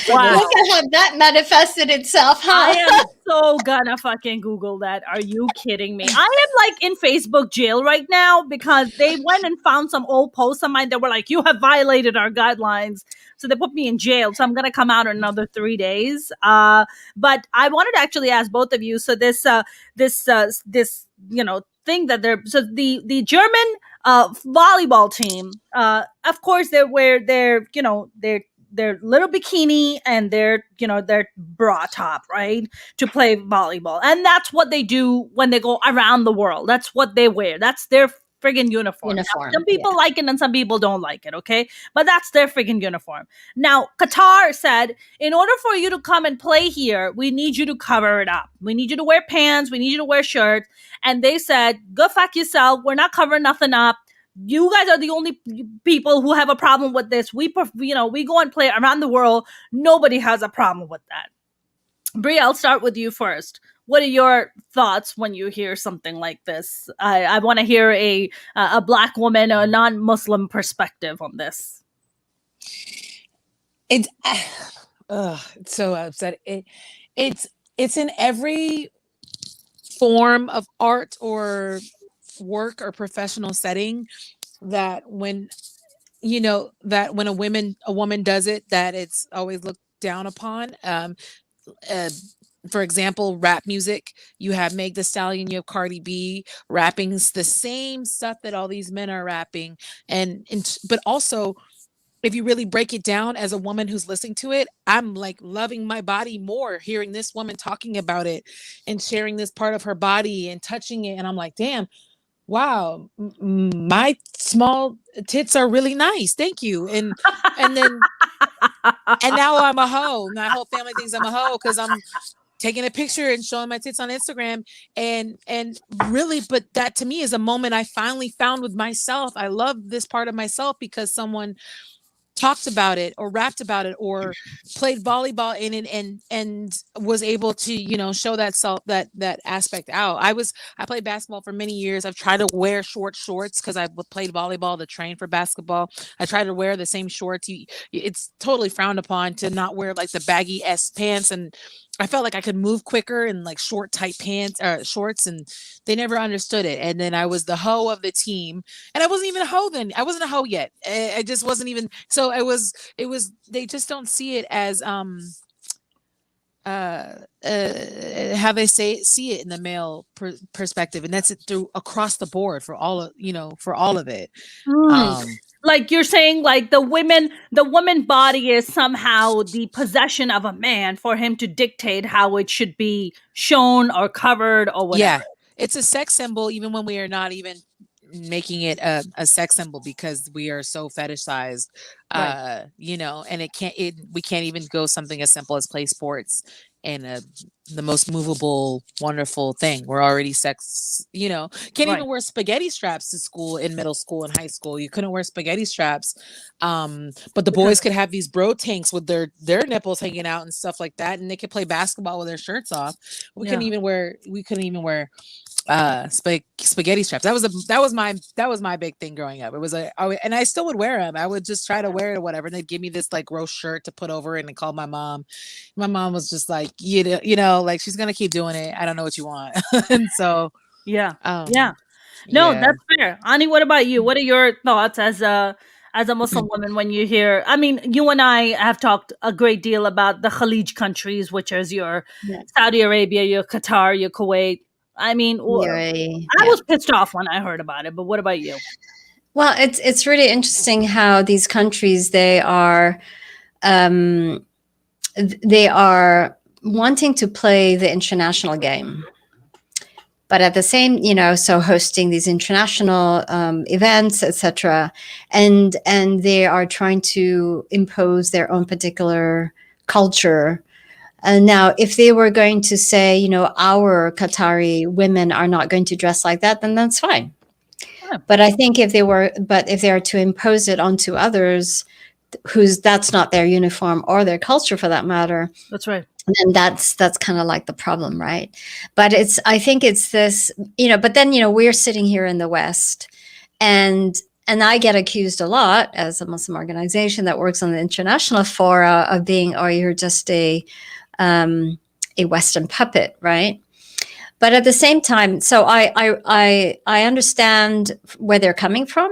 Wow. Look at how that manifested itself, huh? I am so gonna fucking Google that. Are you kidding me? I am like in Facebook jail right now because they went and found some old posts of mine that were like, you have violated our guidelines. So they put me in jail. So I'm gonna come out in another 3 days. But I wanted to actually ask both of you. So this thing that they're so the German volleyball team, of course they wear their little bikini and their bra top, right, to play volleyball, and that's what they do when they go around the world. That's what they wear. That's their friggin' uniform. Now, some Yeah. people like it and some people don't like it, okay? But that's their friggin' uniform. Now, Qatar said, in order for you to come and play here, we need you to cover it up. We need you to wear pants. We need you to wear shirts. And they said, go fuck yourself. We're not covering nothing up. You guys are the only people who have a problem with this. We go and play around the world. Nobody has a problem with that. Bri, I'll start with you first. What are your thoughts when you hear something like this? I want to hear a Black woman, a non-Muslim perspective on this. It's so upsetting. It's in every form of art or work or professional setting that when a woman does it, that it's always looked down upon. For example, rap music, you have Meg Thee Stallion, you have Cardi B rapping the same stuff that all these men are rapping, but also, if you really break it down, as a woman who's listening to it, I'm like loving my body more hearing this woman talking about it and sharing this part of her body and touching it, and I'm like, damn, wow, my small tits are really nice, thank you. And then and now I'm a hoe. My whole family thinks I'm a hoe because I'm taking a picture and showing my tits on Instagram, and really, but that to me is a moment I finally found with myself. I love this part of myself because someone talked about it or rapped about it or played volleyball in it and was able to show that aspect out. I played basketball for many years. I've tried to wear short shorts because I played volleyball to train for basketball. I try to wear the same shorts. It's totally frowned upon to not wear like the baggy S pants, and I felt like I could move quicker in like short tight pants or shorts, and they never understood it. And then I was the hoe of the team, and I wasn't even a hoe then. I wasn't a hoe yet. I just wasn't even. So it was. They just don't see it as how they see it in the male perspective, and that's it through across the board for all of it. Like you're saying, like the woman body is somehow the possession of a man for him to dictate how it should be shown or covered or whatever. Yeah, it's a sex symbol, even when we are not even making it a sex symbol, because we are so fetishized, Right. and we can't even go something as simple as play sports and the most movable, wonderful thing. We're already can't Right. even wear spaghetti straps to school in middle school and high school. You couldn't wear spaghetti straps, but the boys could have these bro tanks with their nipples hanging out and stuff like that, and they could play basketball with their shirts off. We couldn't even wear spaghetti straps. That was my big thing growing up. It was and I still would wear them. I would just try to wear it or whatever, and they'd give me this like gross shirt to put over it and call my mom. My mom was just like, like, she's gonna keep doing it. I don't know what you want. And so Yeah. no, That's fair. Ani, what about you? What are your thoughts as a Muslim woman when you hear? I mean, you and I have talked a great deal about the Khalij countries, which is your Saudi Arabia, your Qatar, your Kuwait. I mean, I was pissed off when I heard about it. But what about you? Well, it's really interesting how these countries, they are wanting to play the international game, but at the same, so hosting these international events, etc., and they are trying to impose their own particular culture. And now, if they were going to say, our Qatari women are not going to dress like that, then that's fine. Yeah. But I think if they are to impose it onto others, that's not their uniform or their culture for that matter. That's right. Then that's kind of like the problem, right? But I think it's this, but then, we're sitting here in the West, and I get accused a lot as a Muslim organization that works on the international fora of being, you're just a Western puppet, right? But at the same time, so I understand where they're coming from,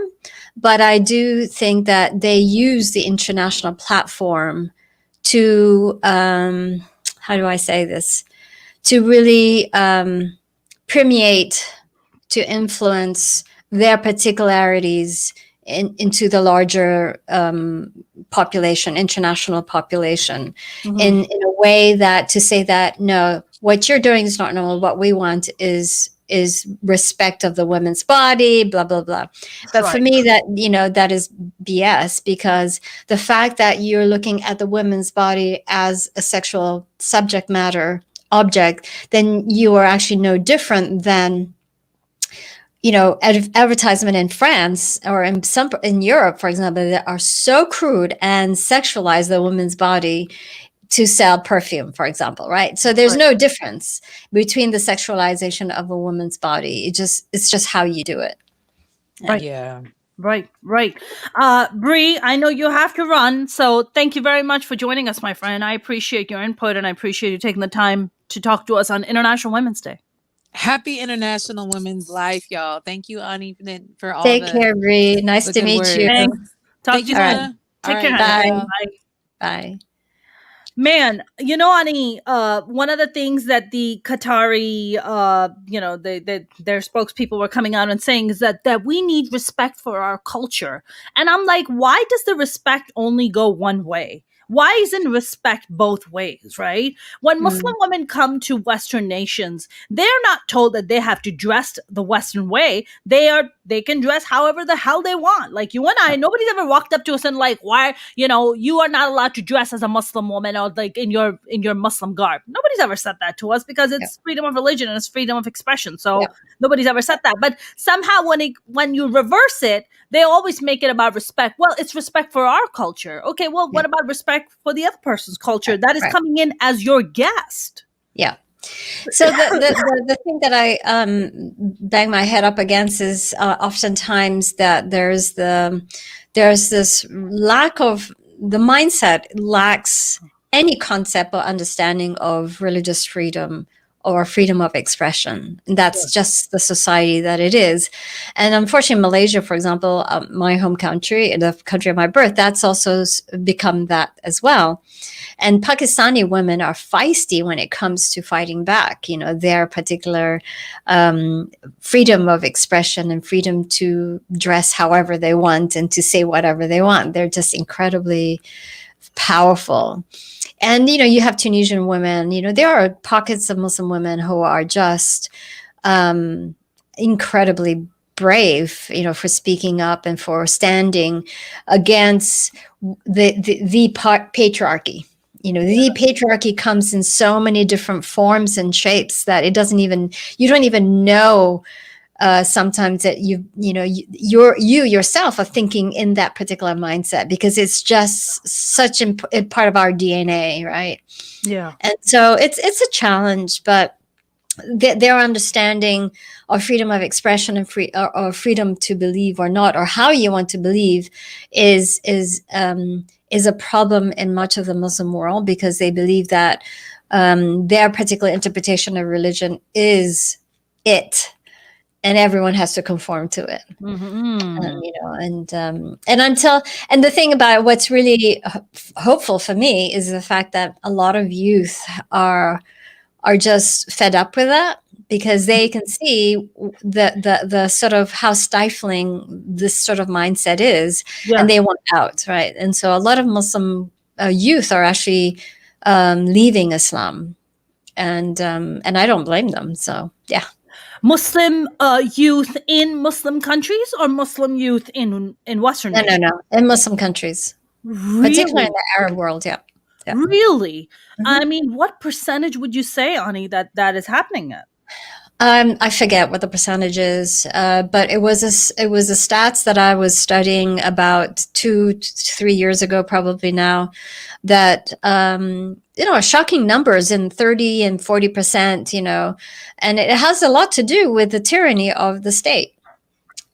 but I do think that they use the international platform to, how do I say this, to really permeate to influence their particularities into the larger population, international population, in a way that to say that, no, what you're doing is not normal. What we want is respect of the women's body, blah, blah, blah. But for me, that, that is BS, because the fact that you're looking at the women's body as a sexual subject matter object, then you are actually no different than, advertisement in France or in Europe, for example, that are so crude and sexualize the woman's body to sell perfume, for example, right? So there's no difference between the sexualization of a woman's body. It's just how you do it. Right. Yeah. Right. Bri, I know you have to run, so thank you very much for joining us, my friend. I appreciate your input, and I appreciate you taking the time to talk to us on International Women's Day. Happy International Women's Life, y'all. Thank you, Ani, for all Take care, Bri. Nice to meet you. Thanks. Talk to you soon. Right. Take care. Bye. Bye. Bye. Man, Ani, one of the things that the Qatari, their spokespeople were coming out and saying is that we need respect for our culture. And I'm like, why does the respect only go one way? Why isn't respect both ways, right? When Muslim women come to Western nations, they're not told that they have to dress the Western way. They can dress however the hell they want. Like you and I, nobody's ever walked up to us and like, why, you are not allowed to dress as a Muslim woman or like in your Muslim garb. Nobody's ever said that to us because it's freedom of religion and it's freedom of expression. So nobody's ever said that. But somehow when you reverse it, they always make it about respect. Well, it's respect for our culture. Okay, well, what about respect for the other person's culture that is coming in as your guest? Yeah. So the thing that I bang my head up against is oftentimes that there's this lack of, the mindset lacks any concept or understanding of religious freedom or freedom of expression. And that's just the society that it is. And unfortunately, Malaysia, for example, my home country, the country of my birth, that's also become that as well. And Pakistani women are feisty when it comes to fighting back, their particular freedom of expression and freedom to dress however they want and to say whatever they want. They're just incredibly powerful. And, you have Tunisian women, there are pockets of Muslim women who are just incredibly brave, for speaking up and for standing against the patriarchy. The patriarchy comes in so many different forms and shapes that you don't even know sometimes that you yourself are thinking in that particular mindset, because it's just such a part of our DNA, right? Yeah. And so it's a challenge, but their understanding of freedom of expression and or freedom to believe or not, or how you want to believe, is a problem in much of the Muslim world, because they believe that their particular interpretation of religion is it. And everyone has to conform to it, and the thing about what's really hopeful for me is the fact that a lot of youth are just fed up with that, because they can see the sort of how stifling this sort of mindset is, and they want out, right? And so a lot of Muslim youth are actually leaving Islam, and I don't blame them. So yeah. Muslim youth in Muslim countries or Muslim youth in Western nations? No. In Muslim countries. Really? Particularly in the Arab world, yeah. Really? I mean, what percentage would you say, Ani, that is happening at? I forget what the percentage is, but it was a stats that I was studying about 2 to 3 years ago, probably now, that shocking numbers in 30 and 40%, and it has a lot to do with the tyranny of the state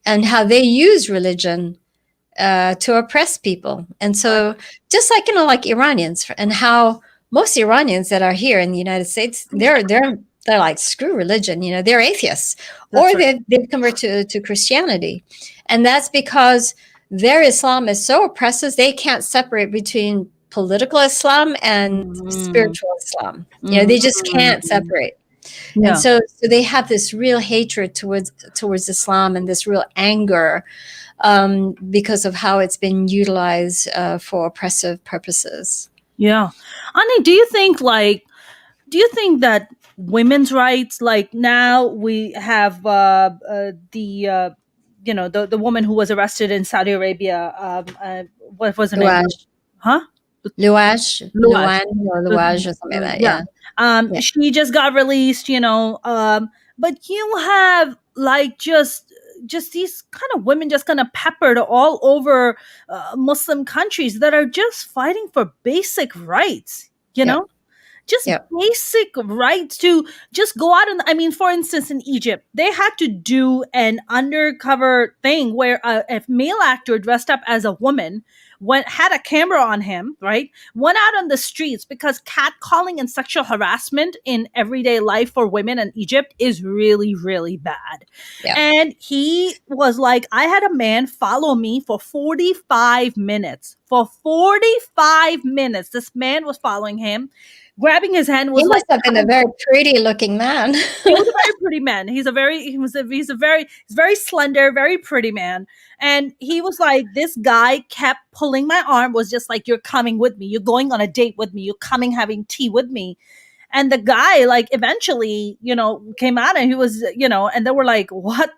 and how they use religion to oppress people. And so just like Iranians, and how most Iranians that are here in the United States, they're like, screw religion, they're atheists, or they've converted to Christianity. And that's because their Islam is so oppressive, they can't separate between political Islam and spiritual Islam. They just can't separate. And Yeah. so they have this real hatred towards Islam and this real anger because of how it's been utilized for oppressive purposes. Yeah. Ani, do you think that women's rights, like now we have the the woman who was arrested in Saudi Arabia, what was her name? Louage, Huh? Louage. Luan, or Louage, or something like that. Yeah. Yeah. She just got released, but you have like just these kind of women just kind of peppered all over Muslim countries that are just fighting for basic rights, Yeah. just Yeah. basic rights to just go out. And I mean, for instance, in Egypt, they had to do an undercover thing where a male actor dressed up as a woman had a camera on him, right? Went out on the streets because catcalling and sexual harassment in everyday life for women in Egypt is really, really bad. Yeah. And he was like, I had a man follow me for 45 minutes. For 45 minutes, this man was following him. Grabbing his hand was He must like, have been a very pretty looking man. he was a very pretty man. He's very slender, very pretty man. And he was like, this guy kept pulling my arm, was just like, you're coming with me. You're going on a date with me. You're coming having tea with me. And the guy, like, eventually, came out, and he was, and they were like, what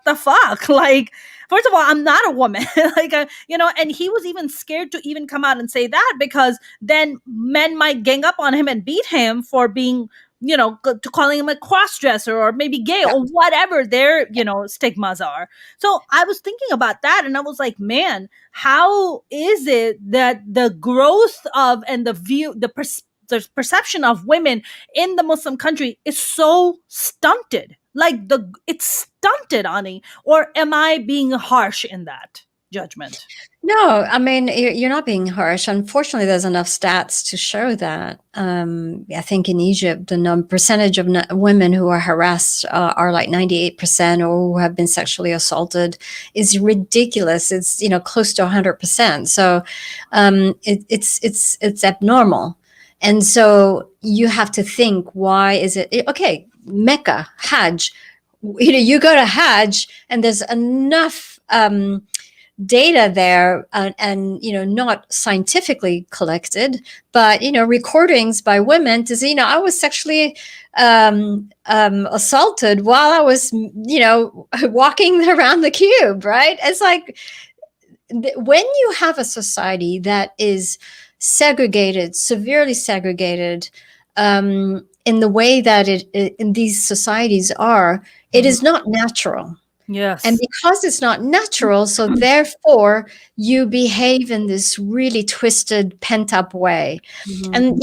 the fuck? Like, first of all, I'm not a woman. Like, and he was even scared to even come out and say that, because then men might gang up on him and beat him for being, to calling him a cross-dresser or maybe gay or whatever their, stigmas are. So I was thinking about that, and I was like, man, how is it that the growth of and the view, the perception of women in the Muslim country is so stunted? Like, it's stunted, Ani, or am I being harsh in that judgment? No, I mean, you're not being harsh. Unfortunately, there's enough stats to show that. I think in Egypt, the percentage of women who are harassed are like 98%, or who have been sexually assaulted is ridiculous. It's, close to 100%. So it's abnormal. And so you have to think, why is it? Okay, Mecca, Hajj. You go to Hajj, and there's enough data there, and not scientifically collected, but recordings by women to say, I was sexually assaulted while I was walking around the cube, right? It's like, when you have a society that is segregated, severely segregated, in the way that in these societies are, it is not natural. Yes. And because it's not natural, so therefore you behave in this really twisted, pent-up way. And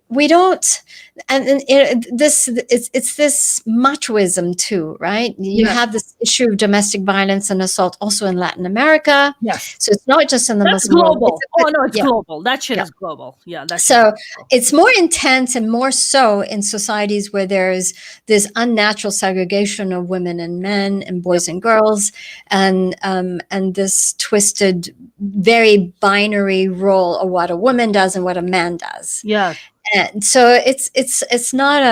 we don't, and it's this machoism too, right? You have this issue of domestic violence and assault also in Latin America. Yes. So it's not just in the That's Muslim global. world. It's global. That shit is global. Yeah. So it's more intense and more so in societies where there's this unnatural segregation of women and men and boys and girls, and this twisted, very binary role of what a woman does and what a man does. Yeah. And so it's not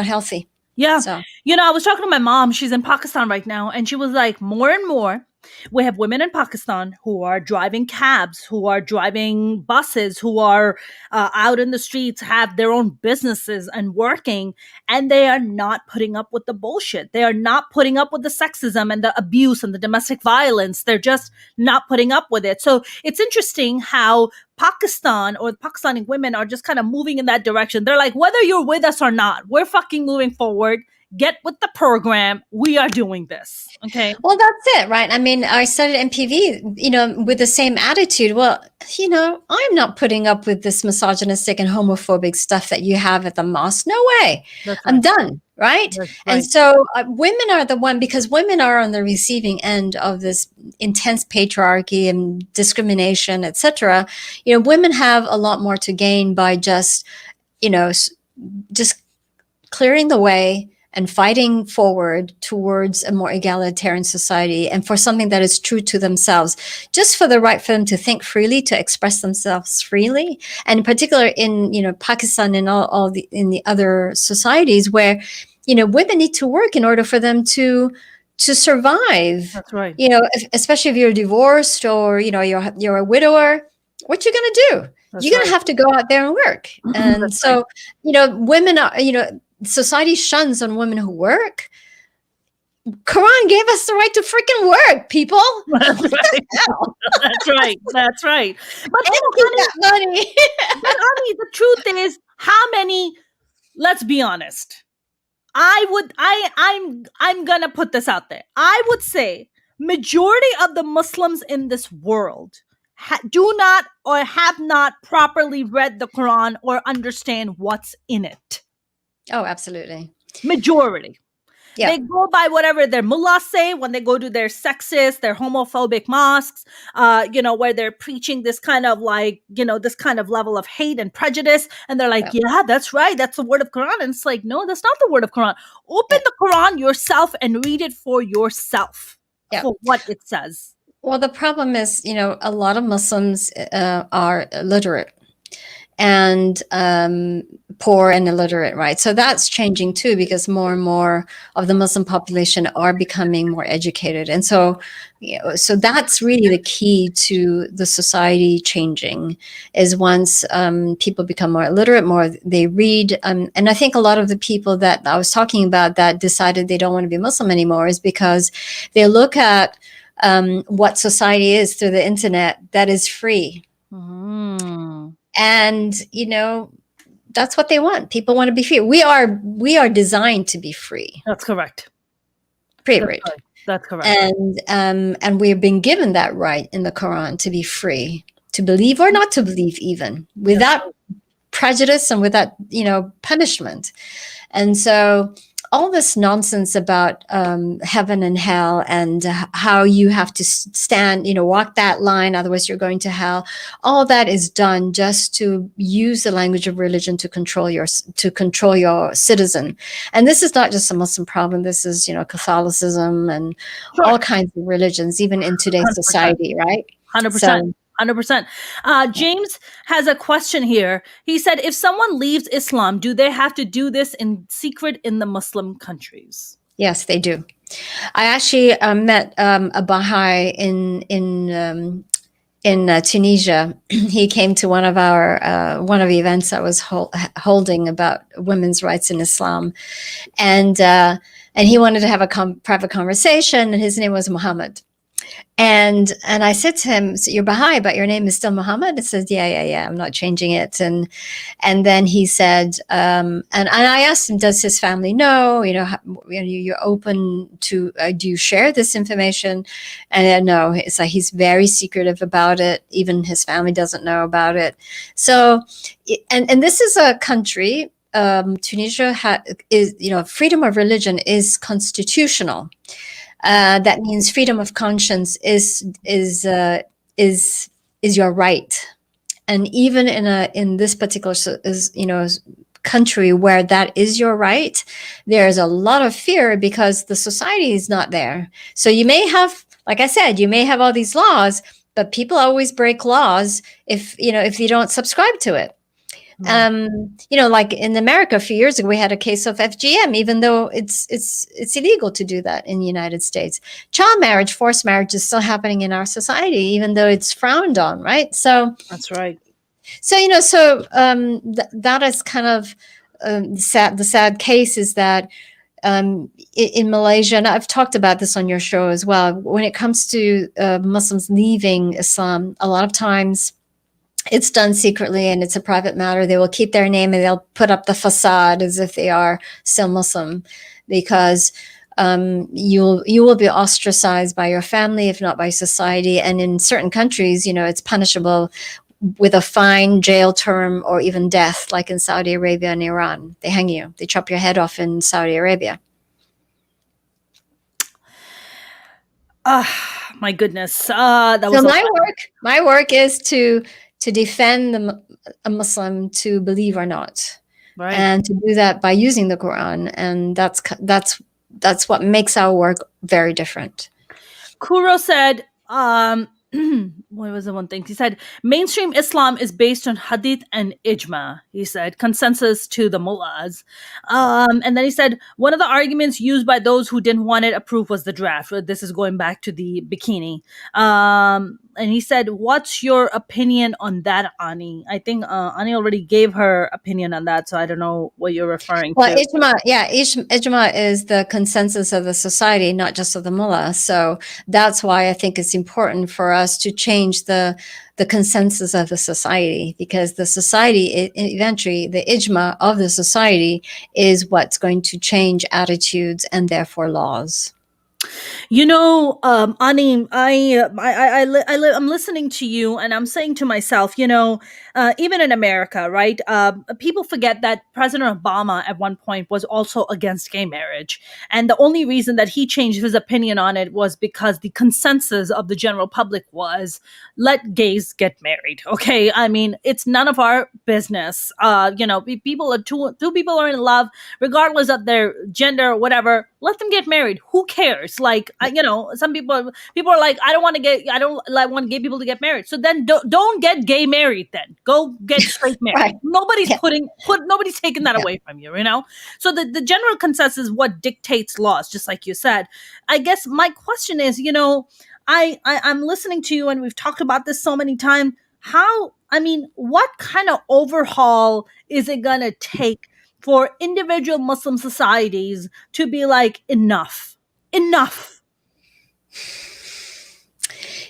healthy. Yeah. So. I was talking to my mom. She's in Pakistan right now. And she was like, more and more, we have women in Pakistan who are driving cabs, who are driving buses, who are out in the streets, have their own businesses and working. And they are not putting up with the bullshit. They are not putting up with the sexism and the abuse and the domestic violence. They're just not putting up with it. So it's interesting how Pakistan, or Pakistani women, are just kind of moving in that direction. They're like, whether you're with us or not, we're fucking moving forward. Get with the program. We are doing this. Okay. Well, that's it, right? I mean, I studied MPV, with the same attitude. Well, I'm not putting up with this misogynistic and homophobic stuff that you have at the mosque. No way. Right. I'm done. Right. Right. And so women are the one, because women are on the receiving end of this intense patriarchy and discrimination, etc. Women have a lot more to gain by just clearing the way and fighting forward towards a more egalitarian society and for something that is true to themselves, just for the right for them to think freely, to express themselves freely. And in particular in, Pakistan and all in the other societies where, women need to work in order for them to survive. That's right. Especially if you're divorced or, you're a widower, what you going to do? That's You're going to right. have to go out there and work. And That's so, women are, society shuns on women who work. Quran gave us the right to freaking work, people. That's right. That's right. That's right. But that money. but Ani, the truth is, how many? Let's be honest. I'm gonna put this out there. I would say majority of the Muslims in this world do not or have not properly read the Quran or understand what's in it. Oh, absolutely. Majority. Yeah. They go by whatever their mullahs say when they go to their sexist, their homophobic mosques, where they're preaching this kind of this kind of level of hate and prejudice. And they're like, yeah, that's right. That's the word of Quran. And it's like, no, that's not the word of Quran. Open the Quran yourself and read it for yourself for what it says. Well, the problem is, a lot of Muslims are illiterate and poor and illiterate, right? So that's changing too, because more and more of the Muslim population are becoming more educated. And so, so that's really the key to the society changing, is once people become more illiterate, more they read. And I think a lot of the people that I was talking about that decided they don't want to be Muslim anymore is because they look at what society is through the internet that is free. Mm. And, that's what they want. People want to be free. We are designed to be free. That's correct. Period. That's correct. And we've been given that right in the Quran to be free, to believe or not to believe, even without prejudice and without, punishment. And so all this nonsense about heaven and hell and how you have to stand, walk that line, otherwise you're going to hell. All that is done just to use the language of religion to control your citizen. And this is not just a Muslim problem. This is, Catholicism and all kinds of religions, even in today's 100%. Society, right? 100%. 100%. James has a question here. He said, if someone leaves Islam, do they have to do this in secret in the Muslim countries? Yes, they do. I actually met a Baha'i in Tunisia. He came to one of the events I was holding about women's rights in Islam, and he wanted to have a private conversation. And his name was Muhammad. And I said to him, so you're Baha'i, but your name is still Muhammad? It says, yeah, I'm not changing it. And then he said, and I asked him, does his family know, you're open to, do you share this information? And no, it's like, he's very secretive about it. Even his family doesn't know about it. So, and this is a country, Tunisia is, freedom of religion is constitutional. That means freedom of conscience is your right, and even in this particular country where that is your right, there is a lot of fear because the society is not there. So you may have, like I said, you may have all these laws, but people always break laws if you don't subscribe to it. Like in America a few years ago, we had a case of FGM, even though it's illegal to do that in the United States. Child marriage, forced marriage is still happening in our society, even though it's frowned on, right? So that's right. So, that is kind of the sad case is that in Malaysia, and I've talked about this on your show as well, when it comes to Muslims leaving Islam, a lot of times it's done secretly and it's a private matter. They will keep their name and they'll put up the facade as if they are still Muslim, because you will be ostracized by your family, if not by society. And in certain countries, it's punishable with a fine, jail term, or even death, like in Saudi Arabia and Iran. They hang you. They chop your head off in Saudi Arabia. My goodness. So my work is to defend a Muslim to believe or not. Right. and to do that by using the Quran. And that's what makes our work very different. Kuro said, what was the one thing? He said, mainstream Islam is based on hadith and ijma. He said, consensus to the mullahs. And then he said, one of the arguments used by those who didn't want it approved was the draft. This is going back to the bikini. And he said, what's your opinion on that, Ani? I think Ani already gave her opinion on that, so I don't know what you're referring Well, to. ijma is the consensus of the society, not just of the mullah. So that's why I think it's important for us to change the consensus of the society, because the society, eventually the ijma of the society is what's going to change attitudes and therefore laws. You know, Ani, I'm listening to you, and I'm saying to myself, you know, even in America, right? People forget that President Obama at one point was also against gay marriage, and the only reason that he changed his opinion on it was because the consensus of the general public was let gays get married. Okay, I mean, it's none of our business. You know, people are two people are in love, regardless of their gender or whatever. Let them get married. Who cares? Like, you know, some people are like, I don't want gay people to get married. So then don't get gay married. Then go get straight married. Right. Nobody's Yeah. nobody's taking that Yeah. away from you. You know. So the general consensus is what dictates laws, just like you said. I guess my question is, you know, I'm listening to you, and we've talked about this so many times. What kind of overhaul is it gonna take for individual Muslim societies to be like, enough?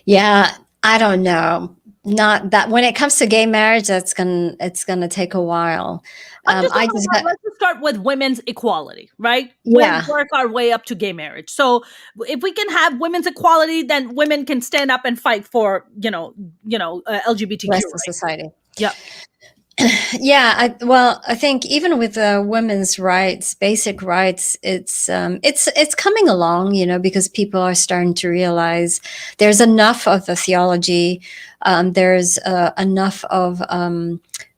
Yeah, I don't know. Not that when it comes to gay marriage, it's gonna take a while. Let's just start with women's equality, right? Yeah. We'll work our way up to gay marriage. So if we can have women's equality, then women can stand up and fight for, LGBTQ rest of rights. society. Yeah. Yeah, I think even with women's rights, basic rights, it's coming along, you know, because people are starting to realize there's enough of the theology, there's enough of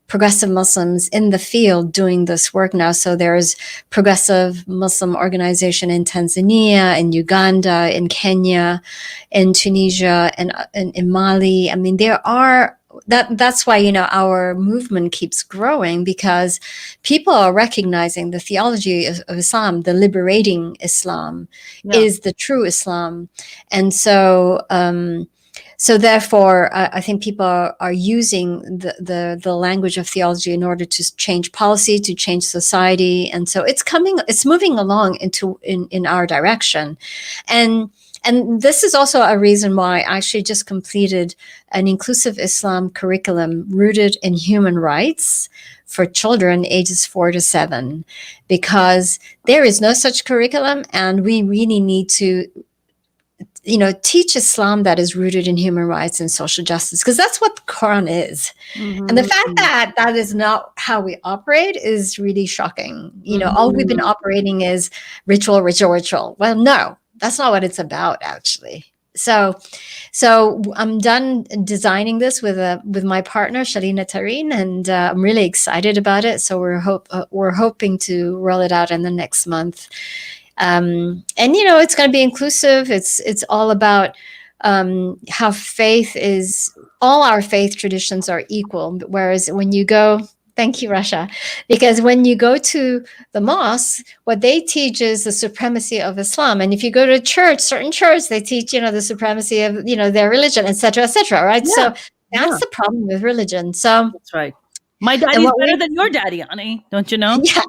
progressive Muslims in the field doing this work now. So there's progressive Muslim organization in Tanzania, in Uganda, in Kenya, in Tunisia, and in Mali. I mean, there are. That's why, you know, our movement keeps growing, because people are recognizing the theology of Islam, the liberating Islam, is the true Islam. And so therefore, I think people are using the language of theology in order to change policy, to change society. And so it's moving along in our direction. And this is also a reason why I actually just completed an inclusive Islam curriculum rooted in human rights for children ages 4 to 7, because there is no such curriculum, and we really need to, you know, teach Islam that is rooted in human rights and social justice, because that's what the Quran is. Mm-hmm. And the fact that that is not how we operate is really shocking. You know, all we've been operating is ritual. Well, no. That's not what it's about, actually. So I'm done designing this with my partner Shalina Tareen, and I'm really excited about it. So we're hoping to roll it out in the next month. And you know, it's going to be inclusive. It's all about how faith is. All our faith traditions are equal. Whereas when you go. Thank you, Russia. Because when you go to the mosque, what they teach is the supremacy of Islam. And if you go to a church, certain church, they teach, you know, the supremacy of, you know, their religion, et cetera, right? Yeah. So that's the problem with religion. So that's right. My daddy's better than your daddy, Ani. Don't you know? Yeah.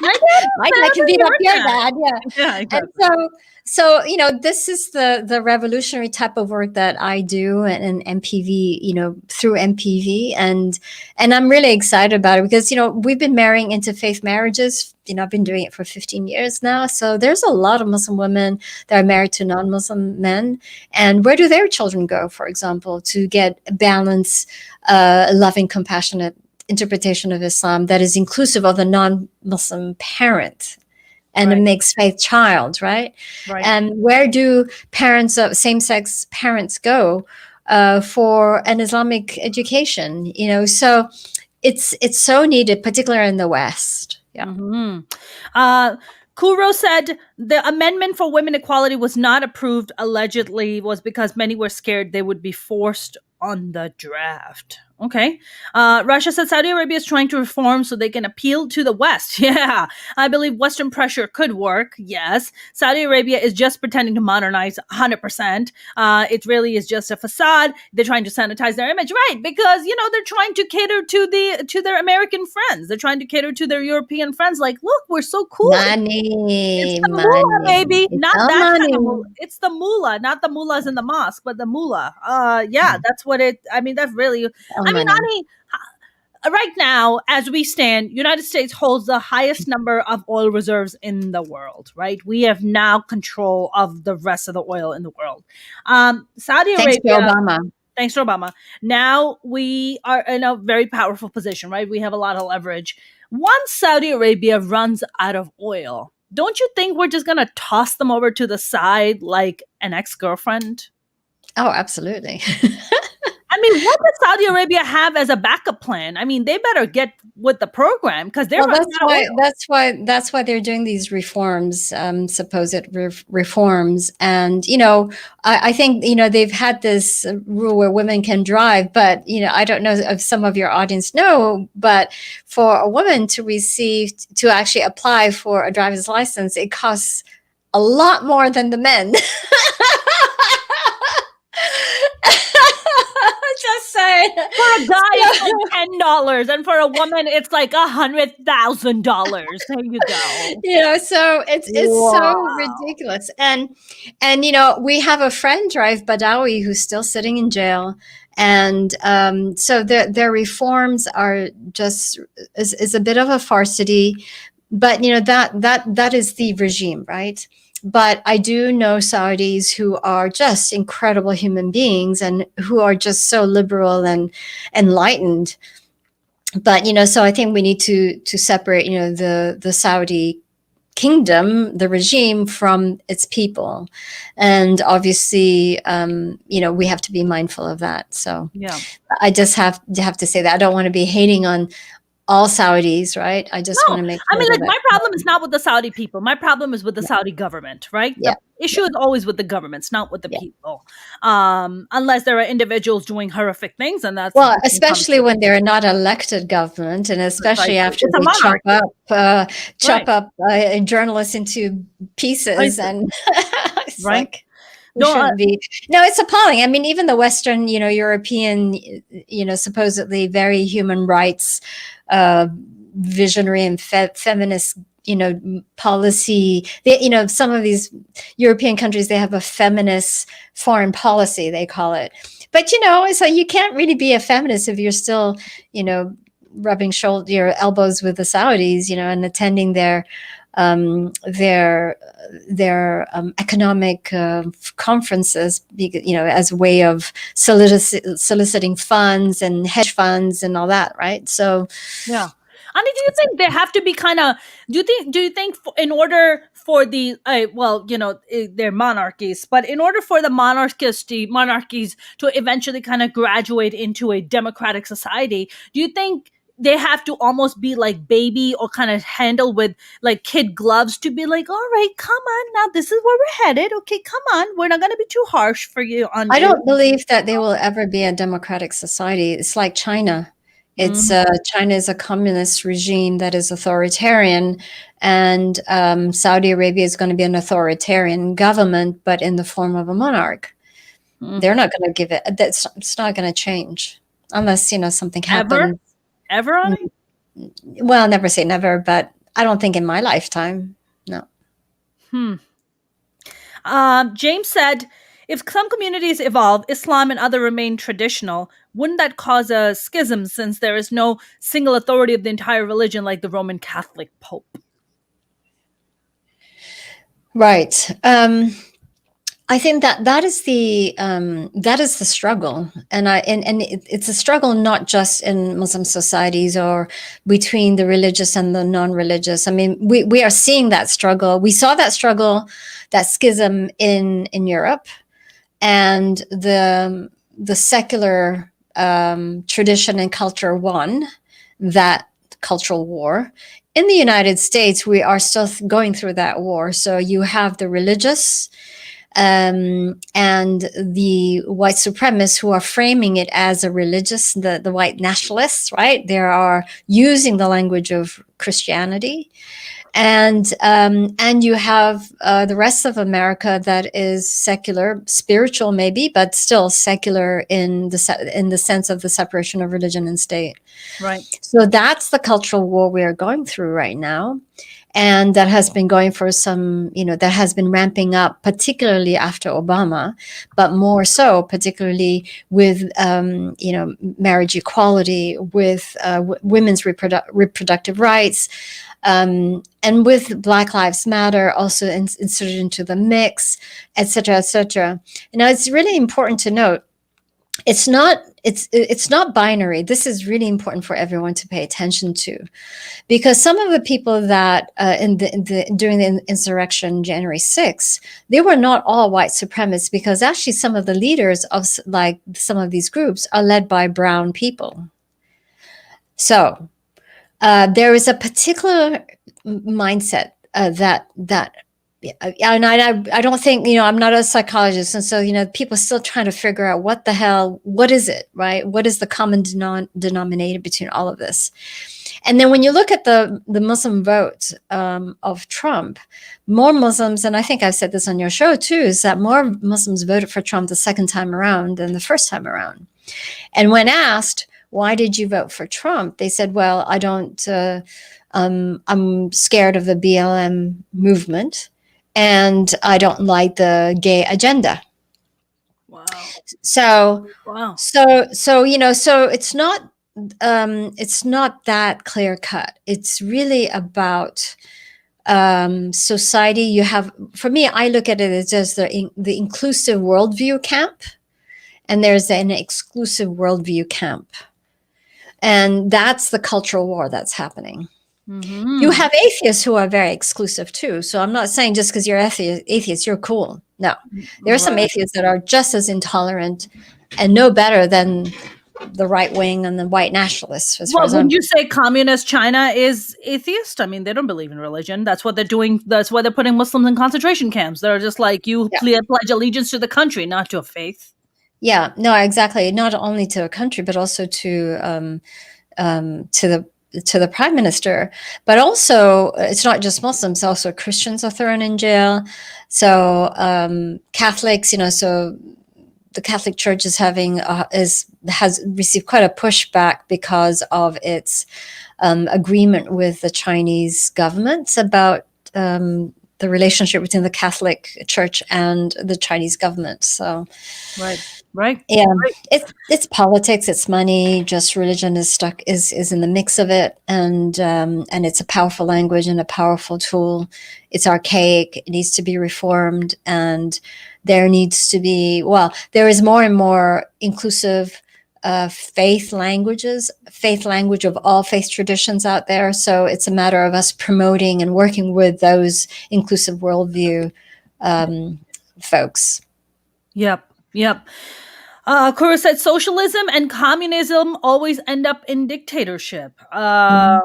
My dad can beat up your dad. Yeah. Exactly. And so, you know, this is the revolutionary type of work that I do and MPV, you know, through MPV. And I'm really excited about it because, you know, we've been marrying interfaith marriages. You know, I've been doing it for 15 years now. So there's a lot of Muslim women that are married to non-Muslim men. And where do their children go, for example, to get balanced, loving, compassionate interpretation of Islam that is inclusive of the non-Muslim parent and a mixed faith child, right? And where do parents of same-sex parents go for an Islamic education? You know, so it's so needed, particularly in the West. Yeah. Mm-hmm. Kuro said the amendment for women equality was not approved, allegedly, was because many were scared they would be forced on the draft. Okay. Russia said Saudi Arabia is trying to reform so they can appeal to the West. Yeah. I believe Western pressure could work. Yes. Saudi Arabia is just pretending to modernize 100%. It really is just a facade. They're trying to sanitize their image. Right. Because, they're trying to cater to their American friends. They're trying to cater to their European friends. Like, look, we're so cool. It's the moolah, baby. It's Not all that kind money. of moolah. It's the moolah, not the mullahs in the mosque, but the moolah. Yeah, that's what it. I mean, that's really. All I mean, money. Ani, right now, as we stand, United States holds the highest number of oil reserves in the world. Right, we have now control of the rest of the oil in the world. Saudi Thanks to Arabia. Obama. Thanks to Obama. Now we are in a very powerful position, right? We have a lot of leverage. Once Saudi Arabia runs out of oil, don't you think we're just going to toss them over to the side like an ex-girlfriend? Oh, absolutely. I mean, what does Saudi Arabia have as a backup plan? I mean, they better get with the program because they're running out of oil. That's why they're doing these reforms, supposed reforms. And I think they've had this rule where women can drive, but I don't know if some of your audience know, but for a woman to actually apply for a driver's license, it costs a lot more than the men. Just saying. For a guy, it's like $10, and for a woman, it's like $100,000. There you go. So it's so ridiculous. And we have a friend, Raif Badawi, who's still sitting in jail. And so their reforms are just is a bit of a farcity, but that is the regime, right? But I do know Saudis who are just incredible human beings and who are just so liberal and enlightened. But so I think we need to separate the Saudi kingdom, the regime, from its people, and obviously we have to be mindful of that. So yeah, I just have to say that I don't want to be hating on all Saudis, right? I just want to make sure. I mean, like, my problem is not with the Saudi people. My problem is with the Saudi government, right? Yeah. The issue is always with the governments, not with the people. Unless there are individuals doing horrific things, and that's especially when they're not elected government, and especially after they chop up journalists into pieces, and it's like. Shouldn't be. No, it's appalling. I mean, even the Western, European, supposedly very human rights, visionary and feminist, policy. They, some of these European countries, they have a feminist foreign policy, they call it. But so you can't really be a feminist if you're still, rubbing your elbows with the Saudis, and attending their economic conferences, as a way of soliciting funds and hedge funds and all that, right? So, yeah. Ani, do you think they have to be kind of? Do you think in order for the they're monarchies, but in order for the monarchies to eventually kind of graduate into a democratic society, do you think they have to almost be like baby or kind of handle with like kid gloves to be like, all right, come on, now this is where we're headed. Okay, come on, we're not going to be too harsh for you. I don't believe that they will ever be a democratic society. It's like China. It's China is a communist regime that is authoritarian, and Saudi Arabia is going to be an authoritarian government, but in the form of a monarch. They're not going to give it. It's not going to change unless something happens. Ever, Ani? Well, never say never, but I don't think in my lifetime. No. James said, if some communities evolve, Islam and other remain traditional, wouldn't that cause a schism since there is no single authority of the entire religion like the Roman Catholic Pope? Right. I think that is the struggle, and it's a struggle not just in Muslim societies or between the religious and the non-religious. I mean, we are seeing that struggle. We saw that struggle, that schism in Europe, and the secular tradition and culture won that cultural war. In the United States, we are still going through that war. So you have the religious and the white supremacists who are framing it as a religious, the white nationalists, right? They are using the language of Christianity. And you have the rest of America that is secular, spiritual maybe, but still secular in the sense of the separation of religion and state. Right. So that's the cultural war we are going through right now, and that has been going for some, that has been ramping up, particularly after Obama, but more so, particularly with marriage equality, with women's reproductive rights. And with Black Lives Matter also inserted into the mix, et cetera, et cetera. Now, it's really important to note, it's not binary. This is really important for everyone to pay attention to, because some of the people that during the insurrection, January 6th, they were not all white supremacists, because actually some of the leaders of like some of these groups are led by brown people. So there is a particular mindset that and I don't think, I'm not a psychologist, and so people still trying to figure out what is it, right? What is the common denominator between all of this? And then when you look at the Muslim vote of Trump, more Muslims, and I think I've said this on your show too, is that more Muslims voted for Trump the second time around than the first time around. And when asked, why did you vote for Trump? They said, well, I don't, I'm scared of the BLM movement, and I don't like the gay agenda. Wow. So it's not that clear cut. It's really about society. You have, for me, I look at it as just the inclusive worldview camp, and there's an exclusive worldview camp. And that's the cultural war that's happening. Mm-hmm. You have atheists who are very exclusive too. So I'm not saying just because you're atheist, you're cool. No, there are some atheists that are just as intolerant and no better than the right wing and the white nationalists. Well, wouldn't you say communist China is atheist? I mean, they don't believe in religion. That's what they're doing. That's why they're putting Muslims in concentration camps. They're just like, you pledge allegiance to the country, not to a faith. Yeah, no, exactly. Not only to a country, but also to the prime minister. But also, it's not just Muslims. Also, Christians are thrown in jail. So Catholics, so the Catholic Church is has received quite a pushback because of its agreement with the Chinese government about the relationship between the Catholic Church and the Chinese government. So, right. Yeah, it's politics, it's money. Just religion is in the mix of it, and it's a powerful language and a powerful tool. It's archaic. It needs to be reformed, and there needs to be there is more and more inclusive faith language of all faith traditions out there. So it's a matter of us promoting and working with those inclusive worldview folks. Yep. Kura said socialism and communism always end up in dictatorship. I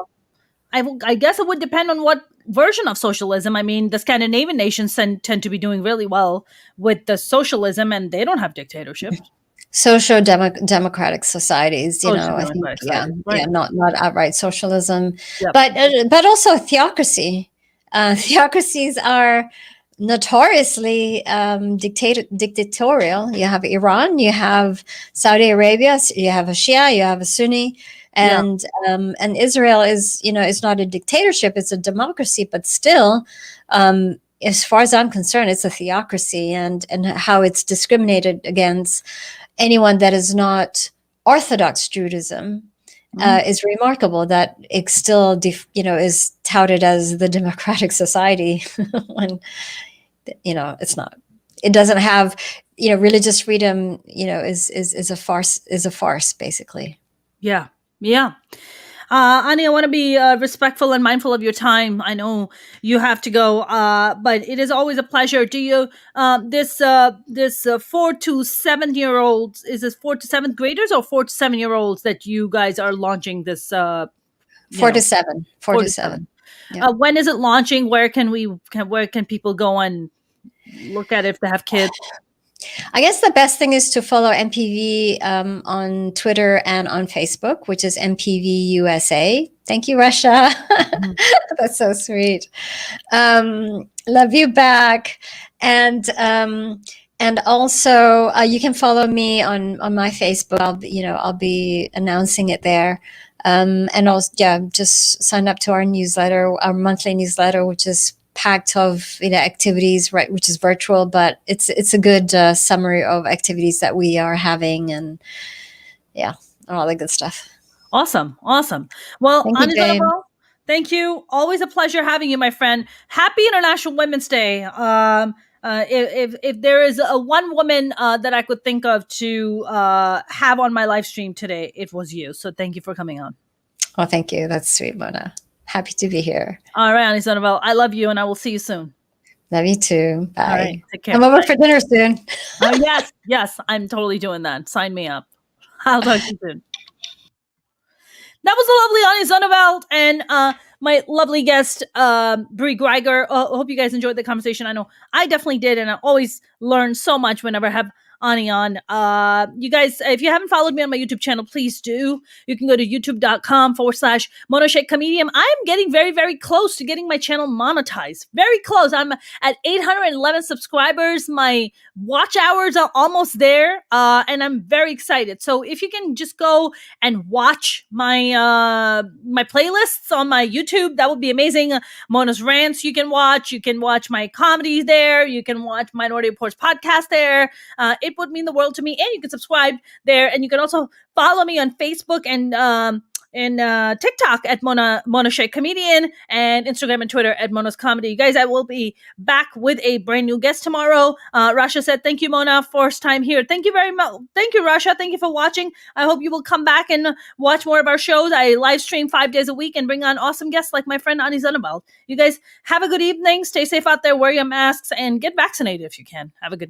guess it would depend on what version of socialism. I mean, the Scandinavian nations tend to be doing really well with the socialism, and they don't have dictatorship. Social democratic societies, I think, not outright socialism, but also theocracy. Theocracies are notoriously dictatorial. You have Iran, you have Saudi Arabia, you have a Shia, you have a Sunni, and Israel is not a dictatorship; it's a democracy, but still. As far as I'm concerned, it's a theocracy, and how it's discriminated against anyone that is not Orthodox Judaism is remarkable. That it still, is touted as the democratic society when it's not. It doesn't have, religious freedom. Is a farce basically. Yeah. Ani, I want to be respectful and mindful of your time. I know you have to go, but it is always a pleasure. Do you this 4 to 7 year olds? Is this 4 to 7th graders or 4 to 7 year olds that you guys are launching this 4 to 7. 4 to 7. Yeah. When is it launching? Where can people go and look at it if they have kids? I guess the best thing is to follow MPV on Twitter and on Facebook, which is MPV USA. Thank you, Russia. That's so sweet. Love you back. And also you can follow me on my Facebook. I'll be announcing it there. And also, just sign up to our newsletter, our monthly newsletter, which is packed of activities, right, which is virtual, but it's a good summary of activities that we are having, and all the good stuff. Awesome. Well, Ani Zonneveld, thank you. Always a pleasure having you, my friend. Happy International Women's Day. If there is one woman that I could think of to have on my live stream today, it was you. So thank you for coming on. Oh, thank you. That's sweet, Mona. Happy to be here. All right, Ani Zonneveld, I love you, and I will see you soon. Love you too. Bye. All right, take care. I'm over for dinner soon. Oh, yes, I'm totally doing that. Sign me up. I'll talk to you soon. That was the lovely Ani Zonneveld and my lovely guest, Bri Griger. Hope you guys enjoyed the conversation. I know I definitely did, and I always learn so much whenever I have Ani on. You guys, if you haven't followed me on my YouTube channel, please do. You can go to youtube.com/Mona Shaikh Comedian. I am getting very, very close to getting my channel monetized. Very close. I'm at 811 subscribers. My watch hours are almost there, and I'm very excited. So if you can just go and watch my my playlists on my YouTube, that would be amazing. Mona's Rants you can watch. You can watch my comedy there. You can watch Minority Report's podcast there. It would mean the world to me, and you can subscribe there, and you can also follow me on Facebook and TikTok at Mona Shaikh Comedian, and Instagram and Twitter at Mona's Comedy. You guys, I will be back with a brand new guest tomorrow. Rasha said, thank you, Mona, first time here. Thank you very much. Thank you, Rasha. Thank you for watching. I hope you will come back and watch more of our shows. I live stream 5 days a week and bring on awesome guests like my friend Ani Zonneveld. You guys have a good evening. Stay safe out there. Wear your masks and get vaccinated if you can. Have a good